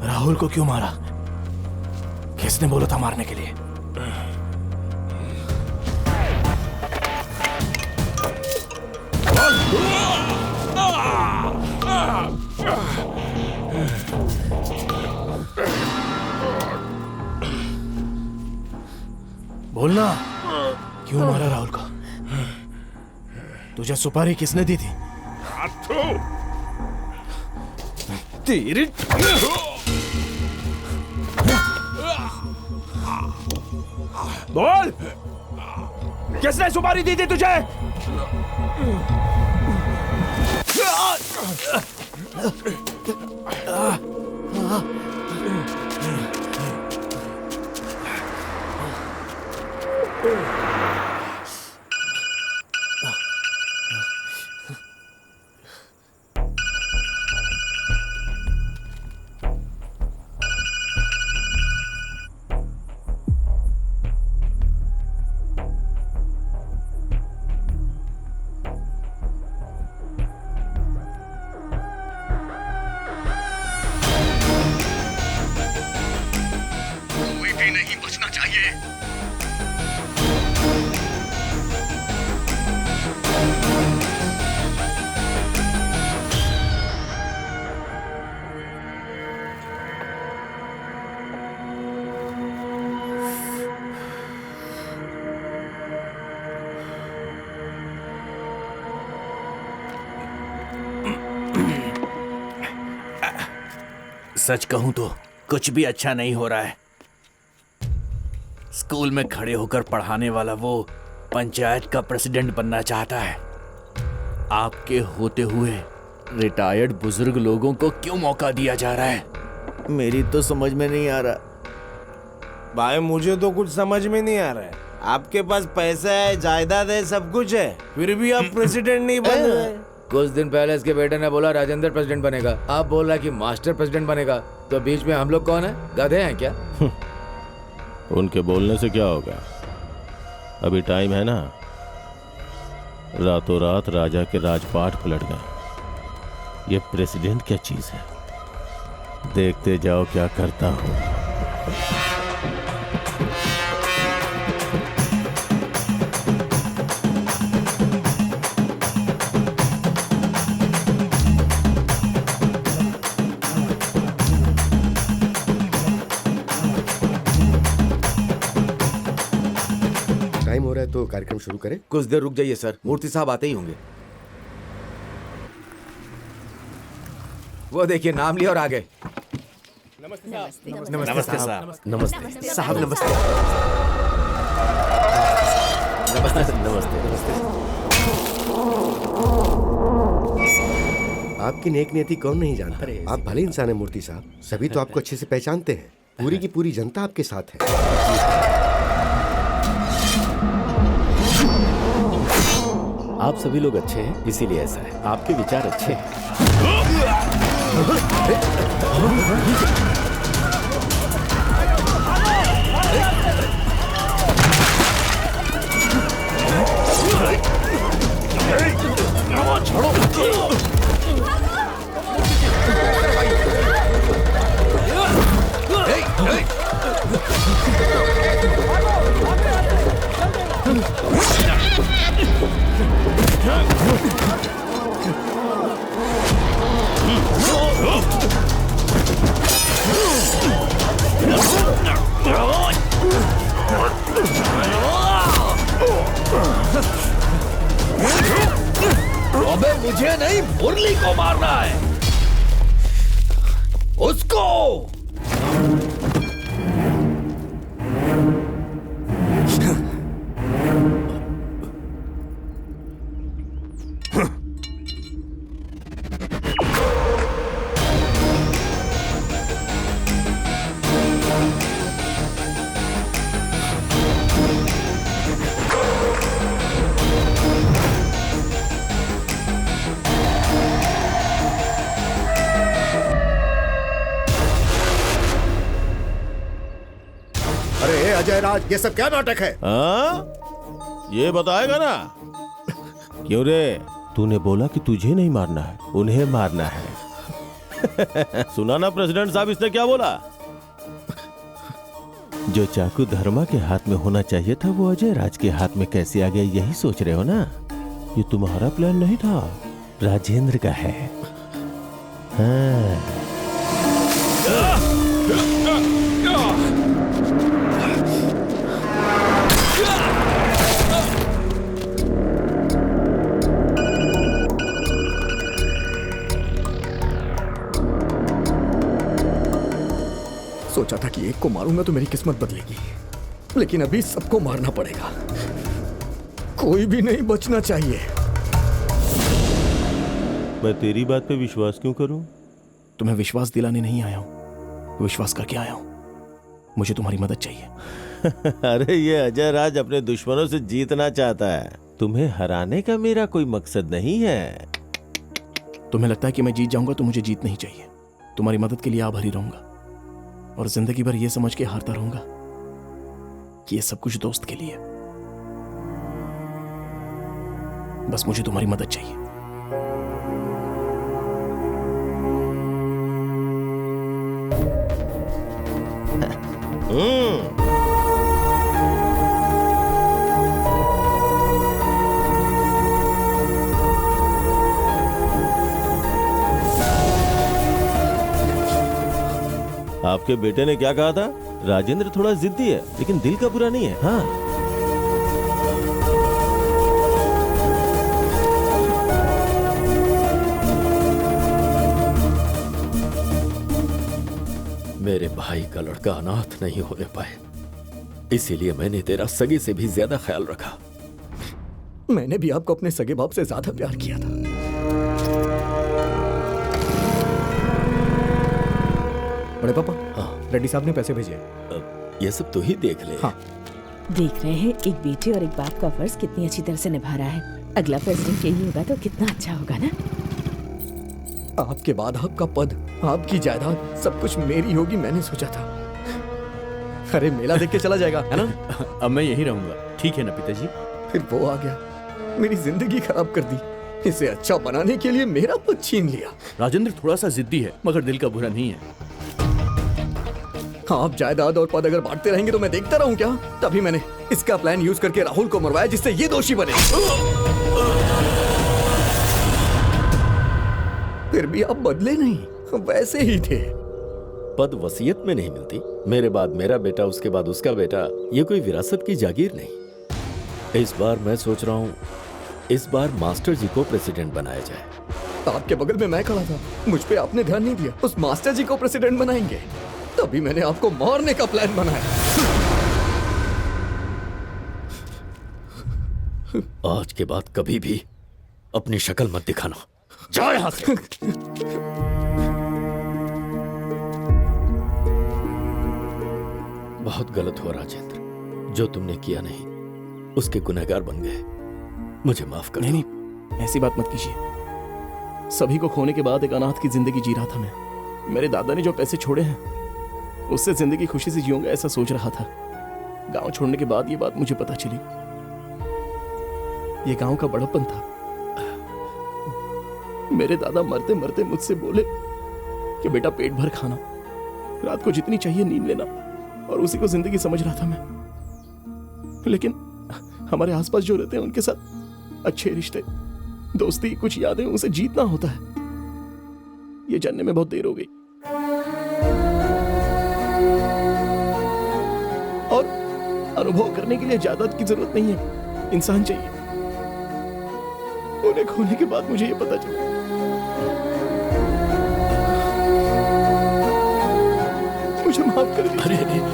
राहुल को क्यों मारा? किसने बोला था मारने के लिए? बोलना, क्यों मारा राहुल को? तुझे सुपारी किसने दी थी? तेरी बोल, किसने सुपारी दी थी तुझे? कोई भी नहीं बचना चाहिए। सच कहूं तो कुछ भी अच्छा नहीं हो रहा है। स्कूल में खड़े होकर पढ़ाने वाला वो पंचायत का प्रेसिडेंट बनना चाहता है। आपके होते हुए रिटायर्ड बुजुर्ग लोगों को क्यों मौका दिया जा रहा है? मेरी तो समझ में नहीं आ रहा भाई, मुझे तो कुछ समझ में नहीं आ रहा है। आपके पास पैसा है, जायदाद है, सब कुछ है, फिर भी आप प्रेसिडेंट नहीं बन रहे। कुछ दिन पहले इसके बेटे ने बोला राजेंद्र प्रेसिडेंट बनेगा, आप बोल रहा है कि मास्टर प्रेसिडेंट बनेगा। तो बीच में हम लोग कौन है? गधे हैं क्या? उनके बोलने से क्या होगा? अभी टाइम है ना। रातों रात राजा के राजपाट पलट गए। ये प्रेसिडेंट क्या चीज है? देखते जाओ क्या करता हूं। तो कार्यक्रम शुरू करें। कुछ देर रुक जाइए सर, मूर्ति साहब आते ही होंगे। वो देखिए नाम लिया और आ गए। नमस्ते साहब। नमस्ते साहब। नमस्ते साहब नमस्ते। नमस्ते। आपकी नेक नियति कौन नहीं जानता। आप भले इंसान है मूर्ति साहब, सभी तो आपको अच्छे से पहचानते हैं। पूरी की पूरी जनता आपके साथ है। आप सभी लोग अच्छे हैं, इसीलिए ऐसा है। आपके विचार अच्छे हैं। अबे मुझे नहीं, मुरली को मारना है, उसको। अजय राज, ये सब क्या नाटक है? ये बताएगा ना? क्यों रे, तूने बोला कि तुझे नहीं मारना है, उन्हें मारना है। सुना ना प्रेसिडेंट साहब, इसने क्या बोला? जो चाकू धर्मा के हाथ में होना चाहिए था वो अजय राज के हाथ में कैसे आ गया, यही सोच रहे हो ना? ये तुम्हारा प्लान नहीं था, राजेंद्र का है। हाँ। सोचा था कि एक को मारूंगा तो मेरी किस्मत बदलेगी, लेकिन अभी सबको मारना पड़ेगा। कोई भी नहीं बचना चाहिए। मैं तेरी बात पे विश्वास क्यों करूं? तुम्हें विश्वास दिलाने नहीं आया हूं, विश्वास करके आया हूं। मुझे तुम्हारी मदद चाहिए। अरे ये अजय राज अपने दुश्मनों से जीतना चाहता है, तुम्हें हराने का मेरा कोई मकसद नहीं है। तुम्हें लगता है कि मैं जीत जाऊंगा तो मुझे जीत नहीं चाहिए। तुम्हारी मदद के लिए आभारी रहूंगा और जिंदगी भर ये समझ के हारता रहूंगा कि ये सब कुछ दोस्त के लिए। बस मुझे तुम्हारी मदद चाहिए। आपके बेटे ने क्या कहा था? राजेंद्र थोड़ा जिद्दी है लेकिन दिल का बुरा नहीं है। हाँ, मेरे भाई का लड़का अनाथ नहीं होने पाए, इसीलिए मैंने तेरा सगे से भी ज्यादा ख्याल रखा। मैंने भी आपको अपने सगे बाप से ज्यादा प्यार किया था। बड़े पापा, हाँ, रेड्डी साहब ने पैसे भेजे। ये सब तो ही देख ले। हाँ। देख रहे हैं एक बेटे और एक बाप का फर्ज कितनी अच्छी तरह से निभा रहा है। अगला प्रेसिडेंट यही होगा तो कितना अच्छा होगा ना। आपके बाद आपका पद, आपकी जायदाद, सब कुछ मेरी होगी, मैंने सोचा था। अरे मेला देख के चला जाएगा, है ना? अब मैं यही रहूंगा। ठीक है ना पिताजी? फिर वो आ गया, मेरी जिंदगी खराब कर दी। इसे अच्छा बनाने के लिए मेरा पद छीन लिया। राजेंद्र थोड़ा सा जिद्दी है मगर दिल का बुरा नहीं है। आप जायदाद और पद अगर बांटते रहेंगे तो मैं देखता रहूं क्या? तभी मैंने इसका प्लान यूज करके राहुल को मरवाया जिससे ये दोषी बने। फिर भी आप बदले नहीं, वैसे ही थे। पद वसीयत में नहीं मिलती। मेरे बाद मेरा बेटा, उसके बाद उसका बेटा, ये कोई विरासत की जागीर नहीं। इस बार मैं सोच रहा हूँ इस बार मास्टर जी को प्रेसिडेंट बनाया जाए। आपके बगल में मैं खड़ा था, मुझ पे आपने ध्यान नहीं दिया। उस मास्टर जी को प्रेसिडेंट बनाएंगे, तभी मैंने आपको मारने का प्लान बनाया। आज के बाद कभी भी अपनी शक्ल मत दिखाना। जाओ यहाँ से। बहुत गलत हुआ राजेंद्र, जो तुमने किया नहीं उसके गुनहगार बन गए। मुझे माफ कर। नहीं, ऐसी बात मत कीजिए। सभी को खोने के बाद एक अनाथ की जिंदगी जी रहा था मैं। मेरे दादा ने जो पैसे छोड़े हैं उससे जिंदगी खुशी से जीऊंगा ऐसा सोच रहा था। गांव छोड़ने के बाद ये बात मुझे पता चली। ये गांव का बड़प्पन था। मेरे दादा मरते मरते मुझसे बोले कि बेटा पेट भर खाना, रात को जितनी चाहिए नींद लेना, और उसी को जिंदगी समझ रहा था मैं। लेकिन हमारे आसपास जो रहते हैं उनके साथ अच्छे रिश्ते, दोस्ती, कुछ यादें, उसे जीतना होता है। ये जानने में बहुत देर हो गई। और अनुभव करने के लिए जायदाद की जरूरत नहीं है, इंसान चाहिए। उन्हें खोने के बाद मुझे ये पता चला। मुझे माफ कर दीजिए।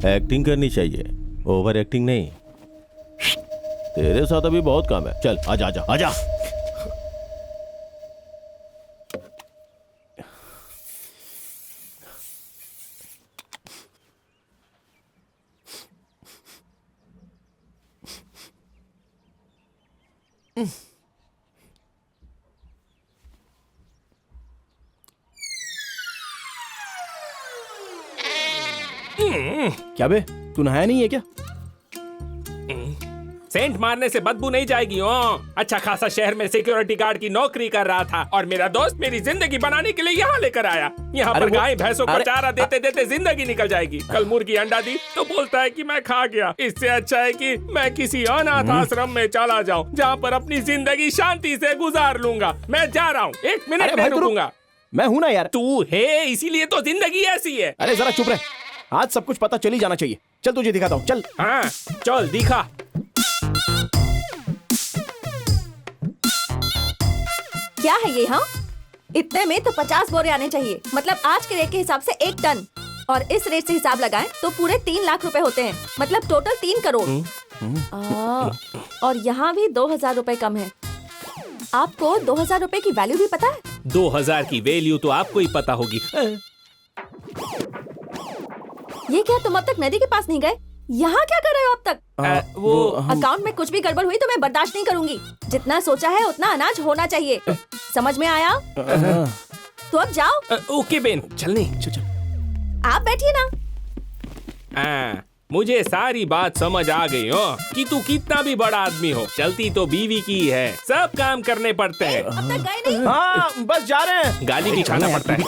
एक्टिंग करनी चाहिए, ओवर एक्टिंग नहीं। तेरे साथ अभी बहुत काम है। चल आजा आजा आजा। क्या बे, तू नहाया नहीं है क्या? सेंट मारने से बदबू नहीं जाएगी। अच्छा खासा शहर में सिक्योरिटी गार्ड की नौकरी कर रहा था और मेरा दोस्त मेरी जिंदगी बनाने के लिए यहाँ लेकर आया। यहाँ पर गाय भैंसों को चारा देते देते जिंदगी निकल जाएगी। कल मुर्गी अंडा दी तो बोलता है कि मैं खा गया। इससे अच्छा है कि मैं किसी अनाथ आश्रम में चला जाऊँ जहाँ पर अपनी जिंदगी शांति से गुजार लूंगा। मैं जा रहा हूँ, 1 मिनट में रुकूंगा। मैं हूं ना यार। तू है इसीलिए तो जिंदगी ऐसी है। अरे जरा चुप रहे, आज सब कुछ पता चल ही जाना चाहिए। चल तुझे दिखाता हूँ, चल। हाँ चल दिखा। क्या है ये? हाँ, इतने में तो 50 बोरे आने चाहिए। मतलब आज के रेट के हिसाब से 1 टन, और इस रेट से हिसाब लगाएं तो पूरे 3 लाख रुपए होते हैं। मतलब टोटल 3 करोड़। और यहाँ भी 2000 रुपए कम है। आपको 2000 रुपए की वैल्यू भी पता है? 2000 की वैल्यू तो आपको ही पता होगी। ये क्या, तुम अब तक नदी के पास नहीं गए? यहाँ क्या कर रहे हो अब तक? वो अकाउंट में कुछ भी गड़बड़ हुई तो मैं बर्दाश्त नहीं करूंगी। जितना सोचा है उतना अनाज होना चाहिए। समझ में आया? तो अब जाओ। ओके बेन, चलने। चल। आप बैठिए ना। मुझे सारी बात समझ आ गई हो कि तू कितना भी बड़ा आदमी हो, चलती तो बीवी की है। सब काम करने पड़ते हैं। अब तक गए नहीं? हाँ, बस जा रहे हैं। गाली भी खाना पड़ता है।